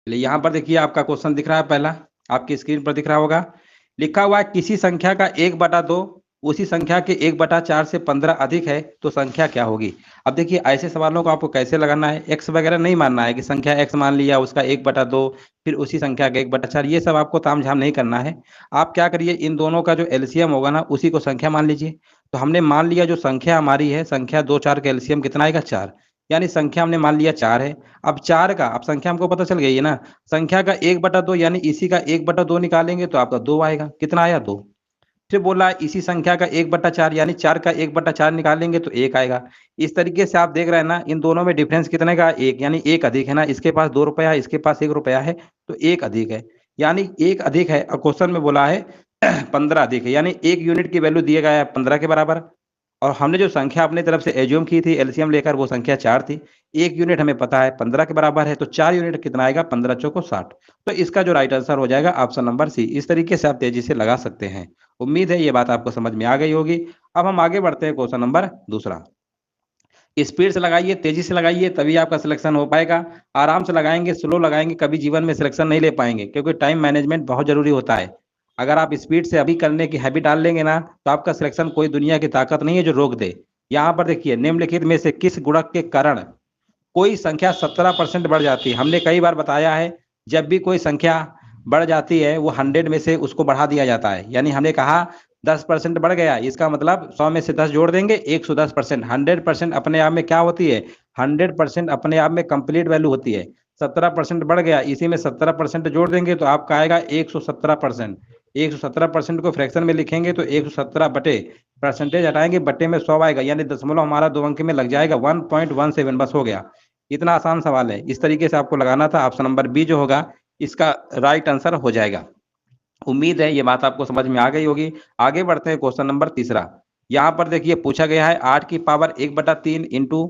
चलिए यहाँ पर देखिए आपका क्वेश्चन दिख रहा है पहला, आपकी स्क्रीन पर दिख रहा होगा। लिखा हुआ है किसी संख्या का 1/2 उसी संख्या के 1/4 से 15 अधिक है तो संख्या क्या होगी। अब देखिए ऐसे सवालों को आपको कैसे लगाना है, एक्स वगैरह नहीं मानना है कि संख्या एक्स मान लिया उसका 1/2 फिर उसी संख्या का 1/4, ये सब आपको तामझाम नहीं करना है। आप क्या करिए, इन दोनों का जो एलसीएम होगा ना उसी को संख्या मान लीजिए। तो हमने मान लिया जो संख्या हमारी है, संख्या 2 4 का एलसीएम कितना आएगा 4, यानी संख्या हमने मान लिया 4 है। अब 4 का, अब संख्या हमको पता चल गई है ना, संख्या का 1/2 यानी इसी का 1/2 निकालेंगे तो आपका 2 आएगा। कितना आया 2। फिर बोला इसी संख्या का 1/4 यानी 4 का 1/4 निकालेंगे तो 1 आएगा। इस तरीके से आप देख रहे हैं ना, इन दोनों में डिफरेंस कितने का, 1, यानी 1 अधिक है ना, इसके पास 2 रुपया है, इसके पास 1 रुपया है, तो 1 अधिक है, यानी 1 अधिक है। और क्वेश्चन में बोला है 15 अधिक है, यानी 1 यूनिट की वैल्यू दिया गया है 15 के बराबर। और हमने जो संख्या अपनी तरफ से एज्यूम की थी एलसीएम लेकर, वो संख्या 4 थी। 1 यूनिट हमें पता है 15 के बराबर है, तो 4 यूनिट कितना आएगा, 15 चौको 60। तो इसका जो राइट आंसर हो जाएगा ऑप्शन नंबर सी। इस तरीके से आप तेजी से लगा सकते हैं। उम्मीद है ये बात आपको समझ में आ गई होगी। अब हम आगे बढ़ते हैं, क्वेश्चन नंबर दूसरा। स्पीड से लगाइए, तेजी से लगाइए, तभी आपका सिलेक्शन हो पाएगा। आराम से लगाएंगे, स्लो लगाएंगे, कभी जीवन में सिलेक्शन नहीं ले पाएंगे, क्योंकि टाइम मैनेजमेंट बहुत जरूरी होता है। अगर आप स्पीड से अभी करने की हैबिट डाल लेंगे ना, तो आपका सिलेक्शन कोई दुनिया की ताकत नहीं है जो रोक दे। यहाँ पर देखिए, निम्नलिखित में से किस गुणक के कारण कोई संख्या 17% बढ़ जाती है। हमने कई बार बताया है, जब भी कोई संख्या बढ़ जाती है वो 100 में से उसको बढ़ा दिया जाता है। यानी हमने कहा 10% बढ़ गया, इसका मतलब 100 में से 10 जोड़ देंगे, 110%। 100% अपने आप में क्या होती है, 100% अपने आप में कंप्लीट वैल्यू होती है। 17% बढ़ गया, इसी में 17% जोड़ देंगे तो आपका आएगा 117%। 117% को फ्रैक्शन में लिखेंगे तो 117 बटे परसेंटेज हटाएंगे, बटे में 100 आएगा, यानी दशमलव हमारा 2 अंक में लग जाएगा, 1.17, बस हो गया। इतना आसान सवाल है, इस तरीके से आपको लगाना था। ऑप्शन नंबर बी जो होगा इसका राइट आंसर हो जाएगा। उम्मीद है ये बात आपको समझ में आ गई होगी। आगे बढ़ते हैं, क्वेश्चन नंबर तीसरा। यहाँ पर देखिए पूछा गया है 8 की पावर 1/3 इंटू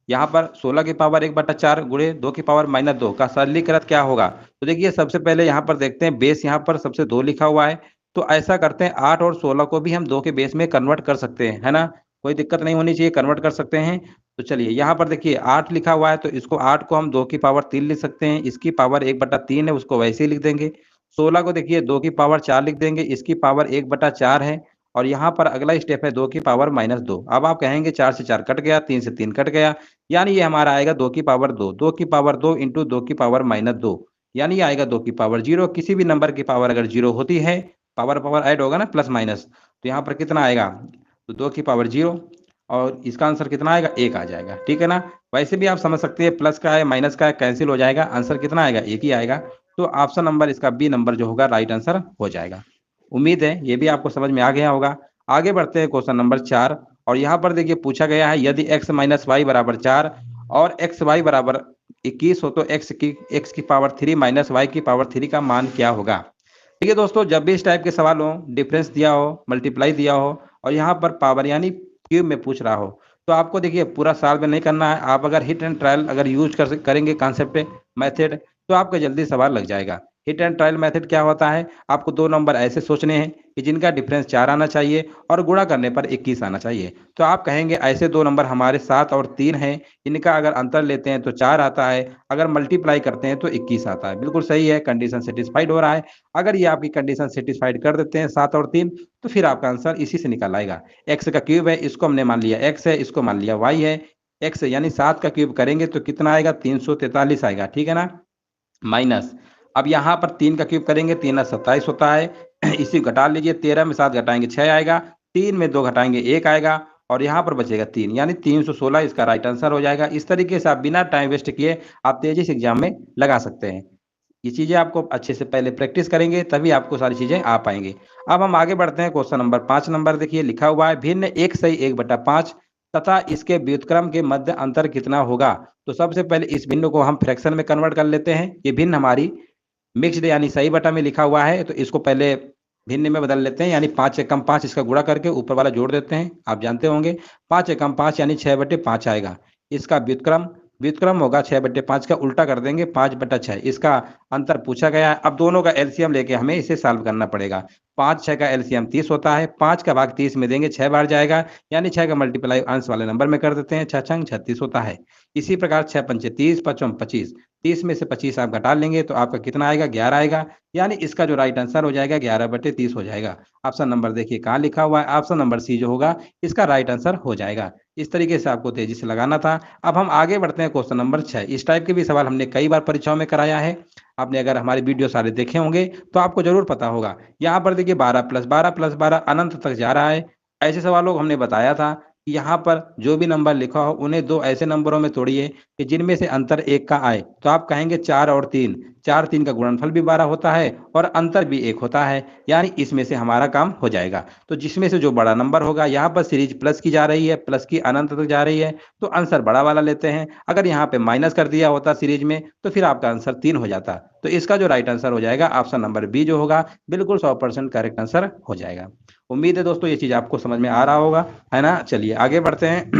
यहाँ पर 16 की पावर 1/4 गुणे 2 की पावर -2 का सरलीकृत क्या होगा। तो देखिए सबसे पहले यहाँ पर देखते हैं, बेस यहाँ पर सबसे 2 लिखा हुआ है, तो ऐसा करते हैं 8 और 16 को भी हम 2 के बेस में कन्वर्ट कर सकते हैं, है ना। कोई दिक्कत नहीं होनी चाहिए, कन्वर्ट कर सकते हैं। तो चलिए यहाँ पर देखिए 8 लिखा हुआ है, तो इसको 8 को हम 2 की पावर 3 लिख सकते हैं, इसकी पावर 1/3 है उसको वैसे ही लिख देंगे। 16 को देखिए 2 की पावर 4 लिख देंगे, इसकी पावर 1/4 है। और यहाँ पर अगला स्टेप है 2 की पावर -2। अब आप कहेंगे 4 से 4 कट गया, 3 से 3 कट गया, यानी ये हमारा आएगा 2 की पावर 2। 2 की पावर 2 इंटू 2 की पावर -2, यानी ये आएगा 2 की पावर 0। किसी भी नंबर की पावर अगर 0 होती है, पावर पावर ऐड होगा ना, प्लस माइनस, तो यहाँ पर कितना आएगा, तो 2 की पावर 0, और इसका आंसर कितना आएगा, 1 आ जाएगा। ठीक है ना। वैसे भी आप समझ सकते हैं, प्लस का है माइनस का है कैंसिल हो जाएगा, आंसर कितना आएगा, 1 ही आएगा। तो ऑप्शन नंबर इसका बी नंबर जो होगा राइट आंसर हो जाएगा। उम्मीद है ये भी आपको समझ में आ गया होगा। आगे बढ़ते हैं, क्वेश्चन नंबर 4। और यहाँ पर देखिए पूछा गया है यदि x - y बराबर 4 और एक्स वाई बराबर 21 हो तो x की पावर 3 माइनस y की पावर 3 का मान क्या होगा। ठीक है दोस्तों, जब भी इस टाइप के सवाल हो, डिफरेंस दिया हो, मल्टीप्लाई दिया हो, और यहाँ पर पावर यानी क्यूब में पूछ रहा हो, तो आपको देखिए पूरा साल में नहीं करना है। आप अगर हिट एंड ट्रायल अगर यूज करेंगे कॉन्सेप्ट मेथड, तो आपका जल्दी सवाल लग जाएगा। हिट एंड ट्रायल मेथड क्या होता है, आपको 2 नंबर ऐसे सोचने हैं कि जिनका डिफरेंस 4 आना चाहिए और गुणा करने पर 21 आना चाहिए। तो आप कहेंगे ऐसे 2 नंबर हमारे 7 और 3 हैं, इनका अगर अंतर लेते हैं तो 4 आता है, अगर मल्टीप्लाई करते हैं तो 21 आता है। बिल्कुल सही है, कंडीशन सेटिस्फाइड हो रहा है। अगर ये आपकी कंडीशन सेटिस्फाइड कर देते हैं 7 और 3, तो फिर आपका आंसर इसी से निकल आएगा। एक्स का क्यूब है, इसको हमने मान लिया एक्स है, इसको मान लिया वाई है। एक्स यानी 7 का क्यूब करेंगे तो कितना आएगा, 343 आएगा। ठीक है ना, माइनस, अब यहाँ पर 3 का क्यूब करेंगे, 3 27 होता है। इसी घटा लीजिए, 13 में 7 घटाएंगे 6 आएगा, 3 में 2 घटाएंगे 1 आएगा, और यहाँ पर बचेगा 3, यानी 316 इसका राइट आंसर हो जाएगा। इस तरीके से आप बिना टाइम वेस्ट किए आप तेजी से एग्जाम में लगा सकते हैं। ये चीजें आपको अच्छे से पहले प्रैक्टिस करेंगे तभी आपको सारी चीजें आ पाएंगे। अब हम आगे बढ़ते हैं, क्वेश्चन नंबर 5 नंबर देखिए लिखा हुआ है भिन्न 1 सही 1/5 तथा इसके व्युत्क्रम के मध्य अंतर कितना होगा। तो सबसे पहले इस भिन्न को हम फ्रैक्शन में कन्वर्ट कर लेते हैं। ये भिन्न हमारी मिक्स्ड यानी सही बटा में लिखा हुआ है, तो इसको पहले भिन्न में बदल लेते हैं, यानी 5 एकम 5 इसका गुणा करके ऊपर वाला जोड़ देते हैं। आप जानते होंगे 5 एकम 5 यानी 6/5 आएगा। इसका व्युत्क्रम व्युत्क्रम होगा 6/5 का, उल्टा कर देंगे 5/6, इसका अंतर पूछा गया है। अब दोनों का एलसीएम लेके हमें इसे सॉल्व करना पड़ेगा। 5 6 का एलसीएम 30 होता है, 5 का भाग 30 में देंगे 6 बार जाएगा, यानी 6 का मल्टीप्लाई अंश वाले नंबर में कर देते हैं, 6 छंग 36 होता है। इसी प्रकार 6 पंचे 30, 5 25, 30 में से 25 आप घटा लेंगे तो आपका कितना आएगा, 11 आएगा, यानी इसका जो राइट आंसर हो जाएगा 11/30 हो जाएगा। ऑप्शन नंबर देखिए कहाँ लिखा हुआ है, ऑप्शन नंबर सी जो होगा इसका राइट आंसर हो जाएगा। इस तरीके से आपको तेजी से लगाना था। अब हम आगे बढ़ते हैं क्वेश्चन नंबर 6। इस टाइप के भी सवाल हमने कई बार परीक्षाओं में कराया है। आपने अगर हमारे वीडियो सारे देखे होंगे तो आपको जरूर पता होगा। यहाँ पर देखिए 12 + 12 + 12 अनंत तक जा रहा है। ऐसे सवालों को हमने बताया था कि यहाँ पर जो भी नंबर लिखा हो उन्हें दो ऐसे नंबरों में तोड़िए कि जिनमें से अंतर 1 का आए। तो आप कहेंगे 4 और 3, 4 3 का गुणनफल भी 12 होता है और अंतर भी 1 होता है, यानी इसमें से हमारा काम हो जाएगा। तो जिसमें से जो बड़ा नंबर होगा, यहाँ पर सीरीज प्लस की जा रही है, प्लस की अनंत तक जा रही है, तो आंसर बड़ा वाला लेते हैं। अगर यहाँ पे माइनस कर दिया होता सीरीज में तो फिर आपका आंसर 3 हो जाता। तो इसका जो राइट आंसर हो जाएगा ऑप्शन नंबर बी जो होगा बिल्कुल 100% करेक्ट आंसर हो जाएगा। उम्मीद है दोस्तों ये चीज आपको समझ में आ रहा होगा, है ना। चलिए आगे बढ़ते हैं।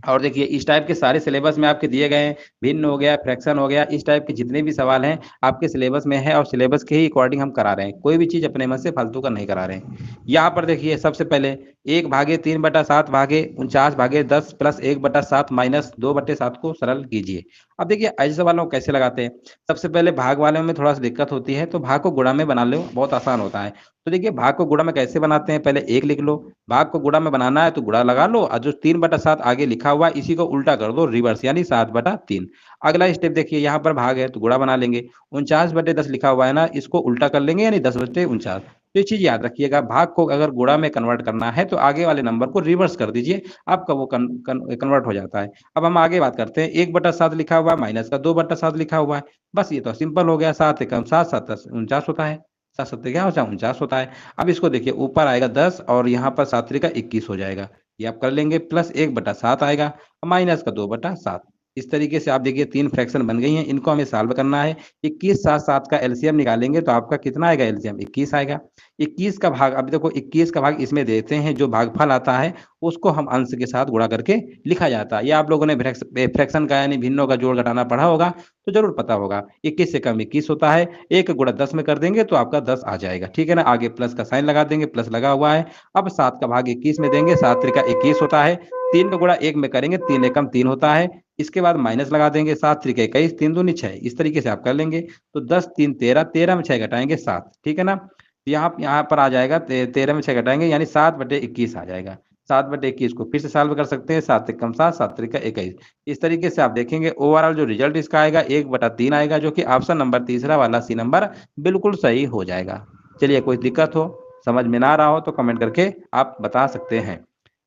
और देखिए इस टाइप के सारे सिलेबस में आपके दिए गए हैं, भिन्न हो गया, फ्रैक्शन हो गया, इस टाइप के जितने भी सवाल हैं आपके सिलेबस में है और सिलेबस के ही अकॉर्डिंग हम करा रहे हैं। कोई भी चीज अपने मन से फालतू का नहीं करा रहे हैं। यहाँ पर देखिए सबसे पहले 1/3/7 भागे 49/10 प्लस 1/7 माइनस 2/7 को सरल कीजिए। अब देखिए ऐसे सवालों को कैसे लगाते हैं। सबसे पहले भाग वाले में थोड़ा सा दिक्कत होती है, तो भाग को गुणा में बना लो, बहुत आसान होता है। तो देखिए भाग को गुणा में कैसे बनाते हैं, पहले 1 लिख लो, भाग को गुणा में बनाना है तो गुणा लगा लो और जो 3/7 आगे लिखा हुआ है इसी को उल्टा कर दो रिवर्स, यानी 7/3। अगला स्टेप देखिए यहाँ पर भाग है तो गुणा बना लेंगे, 49/10 लिखा हुआ है ना, इसको उल्टा कर लेंगे यानी 10/49। तो ये चीज याद रखिएगा, भाग को अगर गुणा में कन्वर्ट करना है तो आगे वाले नंबर को रिवर्स कर दीजिए, आपका वो कन्वर्ट हो जाता है। अब हम आगे बात करते हैं, 1/7 लिखा हुआ है माइनस का 2/7 लिखा हुआ है, बस ये तो सिंपल हो गया, 7 एकम 7, 7 49 होता है, 7 7 क्या होता है 49 होता है। अब इसको देखिए ऊपर आएगा 10 और यहाँ पर 7 3 का 21 हो जाएगा, ये आप कर लेंगे, प्लस 1/7 आएगा माइनस का 2/7। इस तरीके से आप देखिए 3 फ्रैक्शन बन गई हैं, इनको हमें सॉल्व करना है। 21 7 7 का एलसीएम निकालेंगे तो आपका कितना आएगा, एलसीएम 21 आएगा। 21 का भाग, अब देखो 21 का भाग इसमें देते हैं, जो भागफल आता है उसको हम अंश के साथ गुणा करके लिखा जाता है। ये आप लोगों ने फ्रैक्शन का यानी भिन्नों का जोड़ घटाना पढ़ा होगा तो जरूर पता होगा। 21 से कम 21 होता है, 1 गुणा 10 में कर देंगे तो आपका 10 आ जाएगा, ठीक है ना। आगे प्लस का साइन लगा देंगे, प्लस लगा हुआ है। अब 7 का भाग 21 में देंगे, 7 3 का 21 होता है, 3 का गुणा 1 में करेंगे, 3 एकम 3 होता है। इसके बाद माइनस लगा देंगे, 7 3 का 21, 3 दूनी 6, इस तरीके से आप कर लेंगे। तो 10 3 13, 13 में 6 घटाएंगे 7, ठीक है ना। तो यहाँ पर आ जाएगा 13 में 6 घटाएंगे यानी 7/21 आ जाएगा। 7/21 को फिर से सॉल्व कर सकते हैं, 7 एकम 7, 7 3 का 21। इस तरीके से आप देखेंगे ओवरऑल जो रिजल्ट इसका आएगा 1/3 आएगा, जो कि ऑप्शन नंबर तीसरा वाला सी नंबर बिल्कुल सही हो जाएगा। चलिए कोई दिक्कत हो, समझ में ना आ रहा हो तो कमेंट करके आप बता सकते हैं।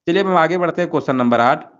चलिए अब हम आगे बढ़ते हैं क्वेश्चन नंबर 8।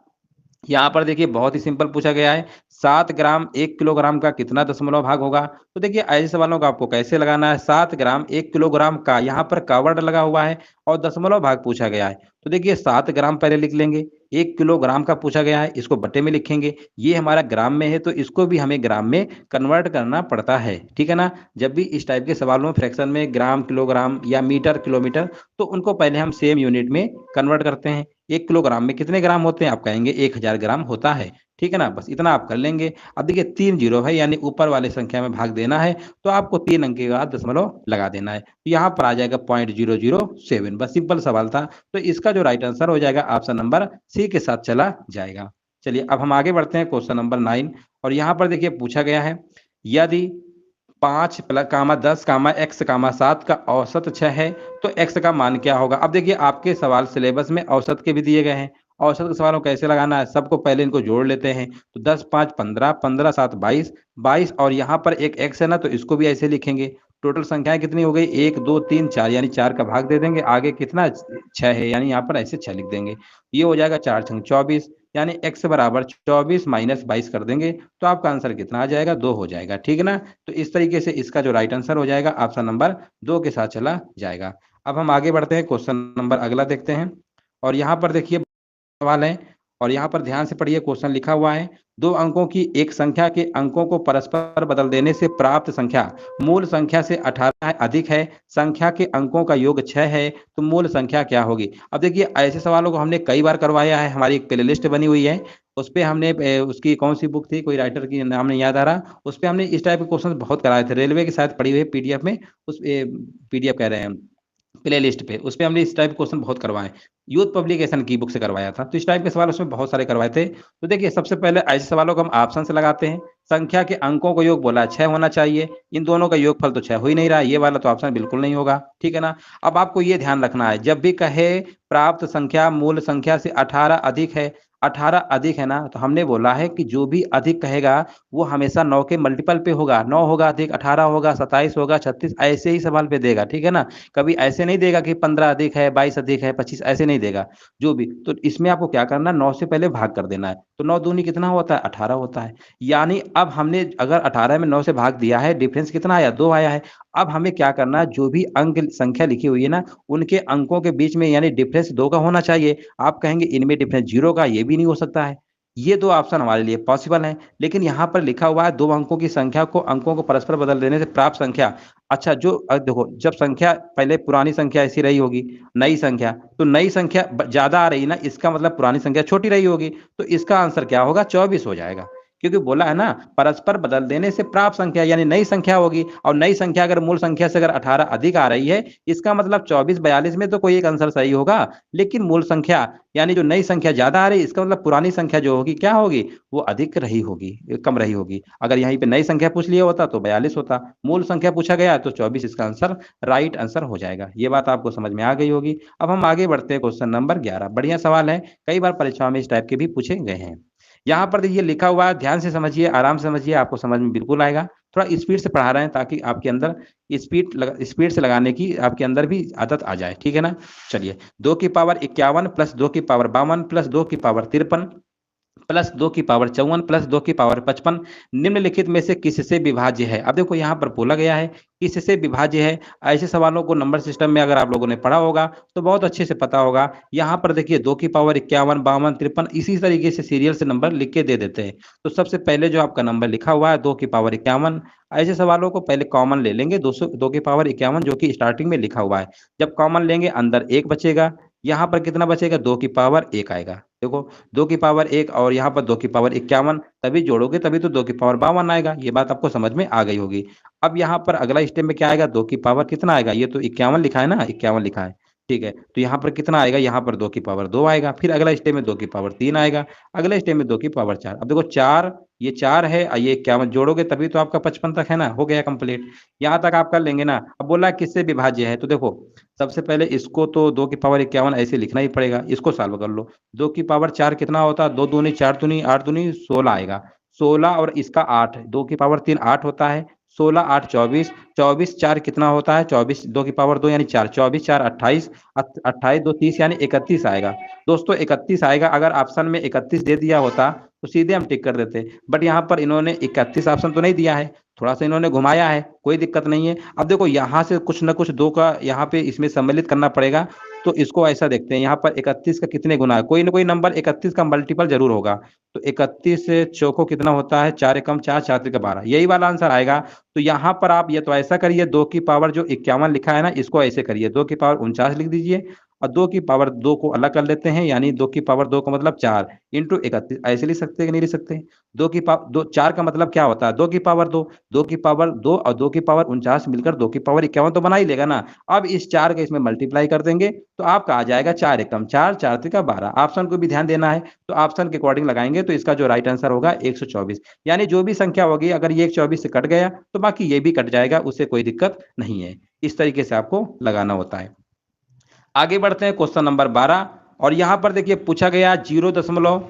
यहाँ पर देखिए बहुत ही सिंपल पूछा गया है, 7 ग्राम 1 किलोग्राम का कितना दशमलव भाग होगा। तो देखिए ऐसे सवालों को आपको कैसे लगाना है, 7 ग्राम 1 किलोग्राम का, यहाँ पर का वर्ड लगा हुआ है और दशमलव भाग पूछा गया है। तो देखिए 7 ग्राम पहले लिख लेंगे, 1 किलोग्राम का पूछा गया है, इसको बटे में लिखेंगे, ये हमारा ग्राम में है तो इसको भी हमें ग्राम में कन्वर्ट करना पड़ता है, ठीक है ना। जब भी इस टाइप के सवालों में फ्रैक्शन में ग्राम किलोग्राम या मीटर किलोमीटर, तो उनको पहले हम सेम यूनिट में कन्वर्ट करते हैं। 1 किलोग्राम में कितने ग्राम होते हैं, आप कहेंगे 1000 ग्राम होता है, ठीक है ना, बस इतना आप कर लेंगे। अब देखिए 3 जीरो है यानी ऊपर वाले संख्या में भाग देना है, तो आपको 3 अंक के बाद दशमलव लगा देना है, तो यहाँ पर आ जाएगा 0.007, बस सिंपल सवाल था। तो इसका जो राइट आंसर हो जाएगा ऑप्शन नंबर सी के साथ चला जाएगा। चलिए अब हम आगे बढ़ते हैं क्वेश्चन नंबर 9। और यहाँ पर देखिए पूछा गया है, यदि 5 प्लस कामा 10 कामा एक्स कामा 7 का औसत 6 है तो एक्स का मान क्या होगा। अब देखिए आपके सवाल सिलेबस में औसत के भी दिए गए हैं, औसत के सवालों को कैसे लगाना है, सबको पहले इनको जोड़ लेते हैं। तो 10 5 15, 15 7 22, 22 और यहाँ पर एक एक्स है ना, तो इसको भी ऐसे लिखेंगे। टोटल संख्याएं कितनी हो गई, 1 2 3 4, यानी 4 का भाग दे देंगे, आगे कितना 6 है यानी यहाँ पर ऐसे 6 लिख देंगे। ये हो जाएगा 4 छंग 24, यानी x बराबर 24 माइनस 22 कर देंगे तो आपका आंसर कितना आ जाएगा, 2 हो जाएगा, ठीक है ना। तो इस तरीके से इसका जो राइट आंसर हो जाएगा ऑप्शन नंबर 2 के साथ चला जाएगा। अब हम आगे बढ़ते हैं, क्वेश्चन नंबर अगला देखते हैं। और यहाँ पर देखिए सवाल है और यहाँ पर ध्यान से पढ़िए, क्वेश्चन लिखा हुआ है, 2 अंकों की एक संख्या के अंकों को परस्पर बदल देने से प्राप्त संख्या मूल संख्या से 18 अधिक है, संख्या के अंकों का योग 6 है, तो मूल संख्या क्या होगी। अब देखिए ऐसे सवालों को हमने कई बार करवाया है, हमारी एक प्लेलिस्ट बनी हुई है, उस पे हमने उसकी कौन सी बुक थी, कोई राइटर की नाम नहीं याद आ रहा, उस पे हमने इस टाइप के क्वेश्चन बहुत कराए थे, रेलवे के साथ पड़ी हुई है पीडीएफ में, उस पीडीएफ कह रहे हैं प्ले लिस्ट पे, उस पे हमने इस टाइप के क्वेश्चन बहुत करवाए। यूथ पब्लिकेशन की बुक से करवाया था, तो इस टाइप के सवाल उसमें बहुत सारे करवाए थे। तो देखिए सबसे पहले ऐसे सवालों को हम ऑप्शन से लगाते हैं। संख्या के अंकों को योग बोला है 6 होना चाहिए, इन दोनों का योगफल तो 6 हो ही नहीं रहा, ये वाला तो ऑप्शन बिल्कुल नहीं होगा, ठीक है ना। अब आपको ये ध्यान रखना है, जब भी कहे प्राप्त संख्या मूल संख्या से 18 अधिक है, 18 अधिक है ना, तो हमने बोला है कि जो भी अधिक कहेगा वो हमेशा 9 के मल्टीपल पे होगा, 9 होगा अधिक 18 होगा 27 होगा 36, ऐसे ही सवाल पे देगा, ठीक है ना। कभी ऐसे नहीं देगा कि 15 अधिक है 22 अधिक है 25, ऐसे नहीं देगा। जो भी, तो इसमें आपको क्या करना है, 9 से पहले भाग कर देना है, तो 9 दूनी कितना होता है 18 होता है। यानी अब हमने अगर 18 में 9 से भाग दिया है, डिफरेंस कितना आया 2 आया है। अब हमें क्या करना है, जो भी अंक संख्या लिखी हुई है ना, उनके अंकों के बीच में यानी डिफरेंस 2 का होना चाहिए। आप कहेंगे इनमें डिफरेंस 0 का, ये भी नहीं हो सकता है। ये 2 ऑप्शन हमारे लिए पॉसिबल हैं, लेकिन यहाँ पर लिखा हुआ है 2 अंकों की संख्या को अंकों को परस्पर बदल देने से प्राप्त संख्या। अच्छा, जो देखो जब संख्या पहले पुरानी संख्या ऐसी रही होगी, नई संख्या, तो नई संख्या ज्यादा आ रही ना, इसका मतलब पुरानी संख्या छोटी रही होगी, तो इसका आंसर क्या होगा 24 हो जाएगा। क्योंकि बोला है ना परस्पर बदल देने से प्राप्त संख्या यानी नई संख्या होगी, और नई संख्या अगर मूल संख्या से अगर 18 अधिक आ रही है, इसका मतलब 24 42 में तो कोई एक आंसर सही होगा, लेकिन मूल संख्या यानी जो नई संख्या ज्यादा आ रही है, इसका मतलब पुरानी संख्या जो होगी क्या होगी, वो अधिक रही होगी, कम रही होगी। अगर यहीं पे नई संख्या पूछ लिया होता तो 42 होता, मूल संख्या पूछा गया तो 24, इसका आंसर राइट आंसर हो जाएगा। ये बात आपको समझ में आ गई होगी। अब हम आगे बढ़ते हैं, क्वेश्चन नंबर 11, बढ़िया सवाल है, कई बार परीक्षाओं में इस टाइप के भी पूछे गए हैं। यहाँ पर देखिए लिखा हुआ है, ध्यान से समझिए, आराम से समझिए, आपको समझ में बिल्कुल आएगा। थोड़ा स्पीड से पढ़ा रहे हैं ताकि आपके अंदर स्पीड से लगाने की आपके अंदर भी आदत आ जाए, ठीक है ना। चलिए, 2 की पावर 51 प्लस 2 की पावर 52 प्लस 2 की पावर 53 प्लस 2 की पावर 54 प्लस 2 की पावर 55 निम्नलिखित में से किससे विभाज्य है। अब देखो यहाँ पर बोला गया है किससे विभाज्य है। ऐसे सवालों को नंबर सिस्टम में अगर आप लोगों ने पढ़ा होगा तो बहुत अच्छे से पता होगा। यहाँ पर देखिए 2 की पावर 51 52 53 इसी तरीके से सीरियल से नंबर लिख के दे देते हैं। तो सबसे पहले जो आपका नंबर लिखा हुआ है 2 की पावर 51, ऐसे सवालों को पहले कॉमन ले लेंगे, 2 की पावर 51 जो कि स्टार्टिंग में लिखा हुआ है। जब कॉमन लेंगे अंदर 1 बचेगा, यहाँ पर कितना बचेगा 2 की पावर 1 आएगा। देखो 2 की पावर 1 और यहाँ पर 2 की पावर 51, तभी जोड़ोगे तभी तो 2 की पावर 52 आएगा। ये बात आपको समझ में आ गई होगी। अब यहाँ पर अगला स्टेप में क्या आएगा, 2 की पावर कितना आएगा, ये तो 51 लिखा है ना, 51 लिखा है, ठीक है। तो यहाँ पर कितना आएगा, यहाँ पर 2 की पावर 2 आएगा। फिर अगला स्टेप में 2 की पावर 3 आएगा, अगले स्टेप में 2 की पावर 4। अब देखो 4, ये 4 है और ये 51 जोड़ोगे तभी तो आपका 55 तक है ना, हो गया कंप्लीट। यहाँ तक आप कर लेंगे ना। अब बोला किससे विभाज्य है, तो देखो सबसे पहले इसको तो 2 की पावर 51 ऐसे लिखना ही पड़ेगा, इसको सॉल्व कर लो। 2 की पावर 4 कितना होता है, 2 दूनी 4 दूनी 8 दूनी 16 आएगा, 16 और इसका 8, 2 की पावर 3 8 होता है, 16 8 24, 24 4 कितना होता है 24, 2 की पावर 2 यानी 4, 24 4 28, 28 2 30 यानी 31 आएगा। दोस्तों 31 आएगा, अगर ऑप्शन में 31 दे दिया होता तो सीधे हम टिक कर देते, बट यहाँ पर इन्होंने 31 ऑप्शन तो नहीं दिया है, थोड़ा सा इन्होंने घुमाया है, कोई दिक्कत नहीं है। अब देखो यहाँ से कुछ ना कुछ 2 का यहाँ पे इसमें सम्मिलित करना पड़ेगा, तो इसको ऐसा देखते हैं, यहाँ पर 31 का कितने गुना है, कोई ना कोई नंबर 31 का मल्टीपल जरूर होगा। तो 31 से चौको कितना होता है 4 एकम 4 4 त्रिक 12, यही वाला आंसर आएगा। तो यहाँ पर आप ये तो ऐसा करिए, 2 की पावर जो 51 लिखा है ना, इसको ऐसे करिए 2 की पावर 49 लिख दीजिए, और 2 की पावर 2 को अलग कर लेते हैं, यानी 2 की पावर 2 का मतलब 4 इंटू 31, ऐसे लिख सकते हैं कि नहीं लिख सकते। 2 4 का मतलब क्या होता है 2 की पावर 2, 2 की पावर 2 और 2 की पावर 49 मिलकर 2 की पावर 51 तो बना ही लेगा ना। अब इस 4 का इसमें मल्टीप्लाई कर देंगे तो आपका आ जाएगा 4 एकम 4 4 त्रिक 12। ऑप्शन को भी ध्यान देना है, तो ऑप्शन के अकॉर्डिंग लगाएंगे, तो इसका जो राइट आंसर होगा 124। यानी जो भी संख्या होगी अगर ये 124 से कट गया तो बाकी ये भी कट जाएगा, उससे कोई दिक्कत नहीं है। इस तरीके से आपको लगाना होता है। आगे बढ़ते हैं, क्वेश्चन नंबर 12, और यहाँ पर देखिए पूछा गया 0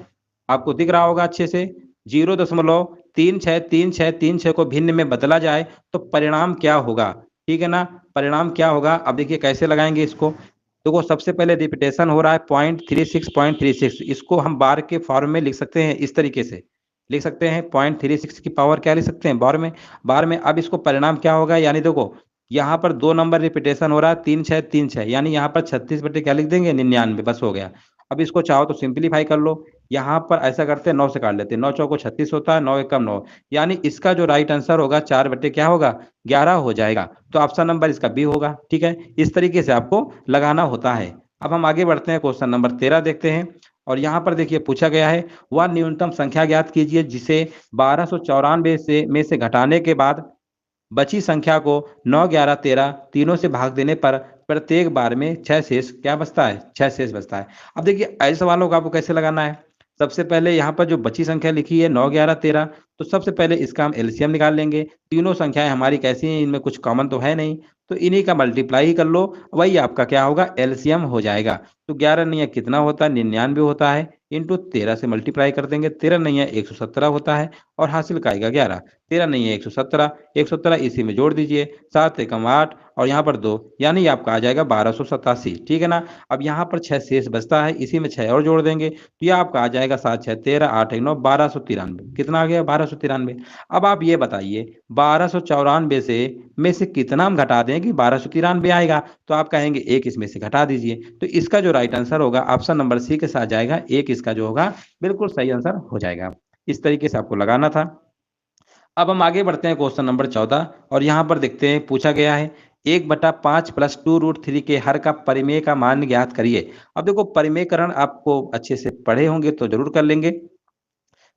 आपको दिख रहा होगा अच्छे से, 0.363636 को भिन्न में बदला जाए तो परिणाम क्या होगा, ठीक है ना। परिणाम क्या होगा, अब देखिए कैसे लगाएंगे इसको। देखो सबसे पहले रिपीटेशन हो रहा है 0.36 इसको हम बार के फॉर्म में लिख सकते हैं, इस तरीके से लिख सकते हैं, 0.36 की पावर क्या लिख सकते हैं बार में। अब इसको परिणाम क्या होगा, यानी देखो यहाँ पर 2 नंबर रिपीटेशन हो रहा है 3 6 3 6, यानी यहाँ पर 36 बटे क्या लिख देंगे 99, बस हो गया। अब इसको चाहो तो सिंपलीफाई कर लो, यहाँ पर ऐसा करते हैं 9 से काट लेते हैं, 9 चौको 36 होता है, 9 एकम 9, यानी इसका जो राइट आंसर होगा 4 बटे क्या होगा 11 हो जाएगा। तो ऑप्शन नंबर इसका बी होगा, ठीक है। इस तरीके से आपको लगाना होता है। अब हम आगे बढ़ते हैं, क्वेश्चन नंबर 13 देखते हैं। और यहाँ पर देखिए पूछा गया है वह न्यूनतम संख्या ज्ञात कीजिए जिसे 1294 से घटाने के बाद बची संख्या को 9, 11, 13 तीनों से भाग देने पर प्रत्येक बार में 6 शेष क्या बचता है, 6 शेष बचता है। अब देखिए ऐसे सवालों को आपको कैसे लगाना है। सबसे पहले यहाँ पर जो बची संख्या लिखी है 9, 11, 13, तो सबसे पहले इसका हम एलसीएम निकाल लेंगे। तीनों संख्याएं हमारी कैसी हैं, इनमें कुछ कॉमन तो है नहीं, तो इन्हीं का मल्टीप्लाई ही कर लो, वही आपका क्या होगा, एलसीएम हो जाएगा। तो 11 नहीं है कितना होता है, 99 होता है, इंटू 13 से मल्टीप्लाई कर देंगे। 13 नहीं है 117 होता है, और हासिल का आएगा 11। 13 नहीं है 117, 117 इसी में जोड़ दीजिए, 7 एकम 8 और यहाँ पर 2, यानी आपका आ जाएगा 1287। ठीक है ना। अब यहाँ पर 6 शेष बचता है, इसी में 6 और जोड़ देंगे, तो यह आपका आ जाएगा 7, 6, 13, 8, 1, 9, 1293। कितना आ गया, 1293। अब आप ये बताइए 1294 से में से कितना हम घटा दें कि 1293 आएगा, तो आप कहेंगे एक इसमें से घटा दीजिए। तो इसका जो राइट आंसर होगा ऑप्शन नंबर सी के साथ जाएगा, एक इसका जो होगा बिल्कुल सही आंसर हो जाएगा। इस तरीके से आपको लगाना था। अब हम आगे बढ़ते हैं क्वेश्चन नंबर 14, और यहाँ पर देखते हैं पूछा गया है 1/5 प्लस 2√3 के हर का परिमेय का मान ज्ञात करिए। अब देखो परिमेयकरण आपको अच्छे से पढ़े होंगे तो जरूर कर लेंगे।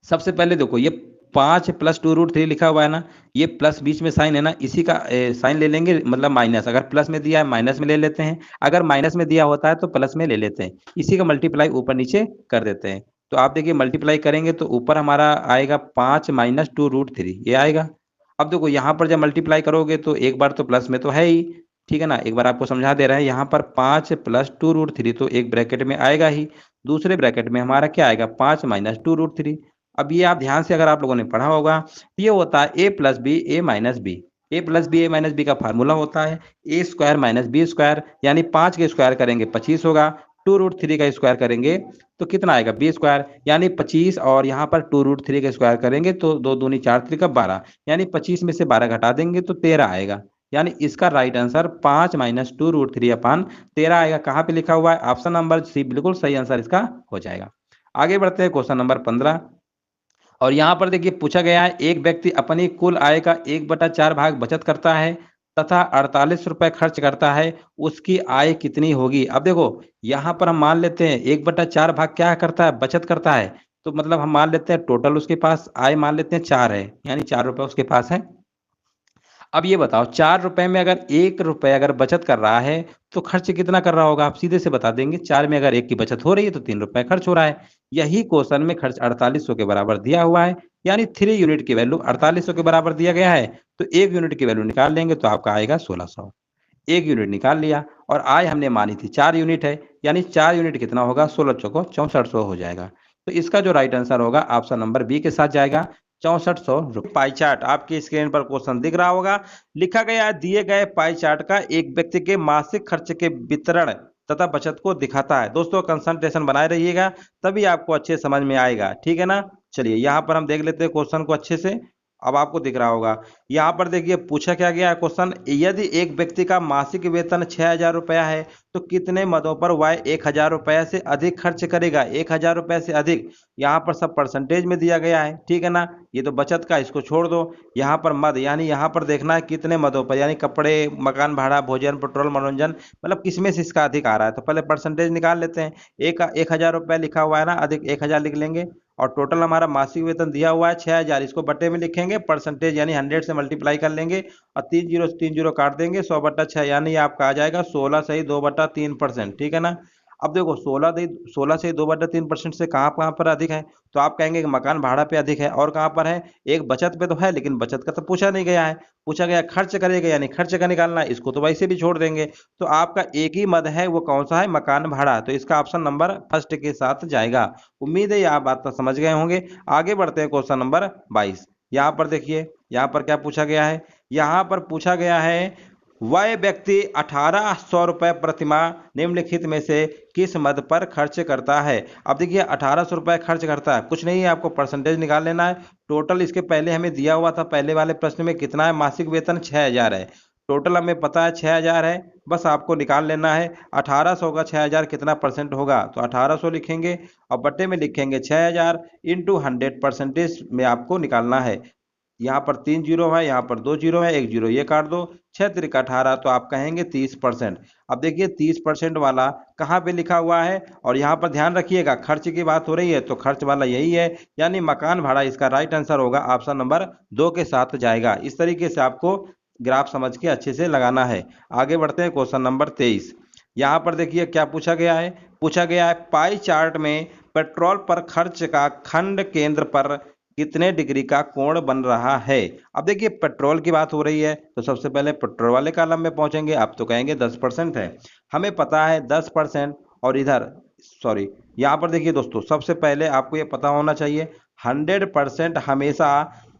सबसे पहले देखो ये 5 प्लस 2√3 लिखा हुआ है ना, ये प्लस बीच में साइन है ना, इसी का साइन ले लेंगे, मतलब माइनस। अगर प्लस में दिया है माइनस में ले लेते हैं, अगर माइनस में दिया होता है तो प्लस में ले लेते हैं। इसी का मल्टीप्लाई ऊपर नीचे कर देते हैं। तो आप देखिए मल्टीप्लाई करेंगे तो ऊपर हमारा आएगा 5 माइनस 2√3, ये आएगा। अब देखो यहाँ पर जब मल्टीप्लाई करोगे तो एक बार तो प्लस में तो है ही, ठीक है ना। एक बार आपको समझा दे रहे हैं, यहाँ पर 5 प्लस 2√3 तो एक ब्रैकेट में आएगा ही, दूसरे ब्रैकेट में हमारा क्या आएगा, 5 माइनस 2√3। अब ये आप ध्यान से अगर आप लोगों ने पढ़ा होगा, ये होता है ए प्लस बी ए माइनस बी। ए प्लस बी ए माइनस बी का फार्मूला होता है ए स्क्वायर माइनस बी स्क्वायर, यानी 5 के स्क्वायर करेंगे 25 होगा, 2√3 का स्क्वायर करेंगे तो कितना आएगा, बी स्क्वायर, यानी 25, और यहाँ पर 2√3 का स्क्वायर करेंगे तो 2 दूनी 4 त्रिका 12, यानी 25 में से 12 घटा देंगे तो 13 आएगा। यानी इसका राइट आंसर 5 माइनस 2√3 अपान 13 आएगा। कहाँ पे लिखा हुआ है, ऑप्शन नंबर सी बिल्कुल सही आंसर इसका हो जाएगा। आगे बढ़ते हैं क्वेश्चन नंबर 15, और यहाँ पर देखिए पूछा गया है एक व्यक्ति अपनी कुल आय का 1/4 भाग बचत करता है तथा 48 रुपए खर्च करता है, उसकी आय कितनी होगी। अब देखो यहाँ पर हम मान लेते हैं 1/4 भाग क्या करता है, बचत करता है, तो मतलब हम मान लेते हैं टोटल उसके पास आय मान लेते हैं 4 है, यानी 4 रुपए उसके पास है। अब ये बताओ 4 रुपए में अगर 1 रुपए अगर बचत कर रहा है तो खर्च कितना कर रहा होगा, आप सीधे से बता देंगे। 4 में अगर 1 की बचत हो रही है तो 3 रुपए खर्च हो रहा है। यही क्वेश्चन में खर्च 4800 के बराबर दिया हुआ है, यानी 3 यूनिट की वैल्यू 4800 के बराबर दिया गया है, तो 1 यूनिट की वैल्यू निकाल लेंगे तो आपका आएगा 1600। 1 यूनिट निकाल लिया, और आय हमने मानी थी 4 यूनिट है, यानी 4 यूनिट कितना होगा, 16 चौको 6400 हो जाएगा। तो इसका जो राइट आंसर होगा ऑप्शन नंबर बी के साथ जाएगा, 6400। पाई चार्ट आपकी स्क्रीन पर क्वेश्चन दिख रहा होगा, लिखा गया दिए गए पाई चार्ट का एक व्यक्ति के मासिक खर्च के वितरण तथा बचत को दिखाता है। दोस्तों कंसंट्रेशन बनाए रहिएगा, तभी आपको अच्छे समझ में आएगा, ठीक है ना। चलिए यहाँ पर हम देख लेते हैं क्वेश्चन को अच्छे से। अब आपको दिख रहा होगा, यहाँ पर देखिए पूछा क्या गया है क्वेश्चन, यदि एक व्यक्ति का मासिक वेतन 6000 रुपया है तो कितने मदों पर वह 1000 रुपया से अधिक खर्च करेगा। 1000 रुपये से अधिक, यहाँ पर सब परसेंटेज में दिया गया है, ठीक है ना। ये तो बचत का, इसको छोड़ दो। यहाँ पर मद, यानी यहाँ पर देखना है कितने मदों पर, यानी कपड़े, मकान भाड़ा, भोजन, पेट्रोल, मनोरंजन, मतलब किसमें से इसका अधिक आ रहा है। तो पहले परसेंटेज निकाल लेते हैं। 1000 रुपया लिखा हुआ है ना, अधिक 1000 लिख लेंगे, और टोटल हमारा मासिक वेतन दिया हुआ है 6000, इसको बट्टे में लिखेंगे, परसेंटेज यानी 100 से मल्टीप्लाई कर लेंगे, और 3 जीरो से 3 जीरो काट देंगे, 100/6, यानी आपका आ जाएगा 16 सही 2/3%, ठीक है ना। अब देखो 16 से 2/3% से कहाँ कहाँ पर अधिक है, तो आप कहेंगे कि मकान भाड़ा पे अधिक है, और कहाँ पर है, एक बचत पे तो है, लेकिन बचत का तो पूछा नहीं गया है। पूछा गया खर्च करेगा, यानी खर्च का निकालना है, इसको तो वैसे भी छोड़ देंगे। तो आपका एक ही मद है, वो कौन सा है, मकान भाड़ा, तो इसका ऑप्शन नंबर फर्स्ट के साथ जाएगा। उम्मीद है ये आप बात तो समझ गए होंगे। आगे बढ़ते हैं क्वेश्चन नंबर 22। यहाँ पर देखिए, यहाँ पर क्या पूछा गया है, यहाँ पर पूछा गया है वह व्यक्ति 1800 रुपये प्रतिमाह निम्नलिखित में से किस मद पर खर्च करता है। अब देखिए 1800 रुपये खर्च करता है, कुछ नहीं है, आपको परसेंटेज निकाल लेना है। टोटल इसके पहले हमें दिया हुआ था, पहले वाले प्रश्न में कितना है, मासिक वेतन 6000 है, टोटल हमें पता है 6000 है, बस आपको निकाल लेना है 1800 का 6000 कितना परसेंट होगा, तो 1800 लिखेंगे और बट्टे में लिखेंगे 6000 इंटू 100 परसेंटेज में आपको निकालना है। यहाँ पर 3 जीरो है, यहाँ पर 2 जीरो है, 1 जीरो ये काट दो, 6 त्रिक 18, तो आप कहेंगे 30%। अब देखिए 30% वाला कहाँ पे लिखा हुआ है, और यहाँ पर ध्यान रखिएगा खर्च की बात हो रही है तो खर्च वाला यही है, यानी मकान भाड़ा। इसका राइट आंसर होगा ऑप्शन नंबर 2 के साथ जाएगा। इस तरीके से आपको ग्राफ समझ के अच्छे से लगाना है। आगे बढ़ते हैं, क्वेश्चन नंबर 23। यहाँ पर देखिए क्या पूछा गया है। पूछा गया है पाई चार्ट में पेट्रोल पर खर्च का खंड केंद्र पर कितने डिग्री का कोण बन रहा है। अब देखिए पेट्रोल की बात हो रही है तो सबसे पहले पेट्रोल वाले कॉलम में पहुंचेंगे। आप तो कहेंगे 10% है, हमें पता है 10%। और इधर सॉरी, यहाँ पर देखिए दोस्तों, सबसे पहले आपको ये पता होना चाहिए 100% हमेशा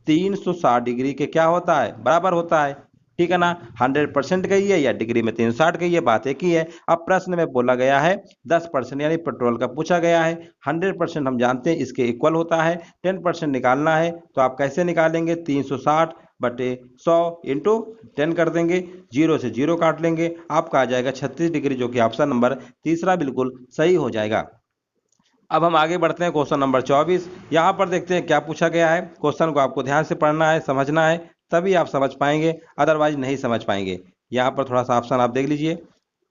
360 डिग्री के क्या होता है, बराबर होता है। ठीक है ना, 100% कही है या डिग्री में 360 कही है, बात एक ही है। अब प्रश्न में बोला गया है 10% यानी पेट्रोल का पूछा गया है। 100% हम जानते हैं इसके इक्वल होता है, 10% निकालना है तो आप कैसे निकालेंगे, 360 बटे 100 इंटू 10 कर देंगे, जीरो से जीरो काट लेंगे, आपका आ जाएगा 36 डिग्री, जो कि ऑप्शन नंबर तीसरा बिल्कुल सही हो जाएगा। अब हम आगे बढ़ते हैं, क्वेश्चन नंबर 24। यहाँ पर देखते हैं क्या पूछा गया है। क्वेश्चन को आपको ध्यान से पढ़ना है, समझना है, तभी आप समझ पाएंगे, अदरवाइज नहीं समझ पाएंगे। यहाँ पर थोड़ा सा ऑप्शन आप देख लीजिए,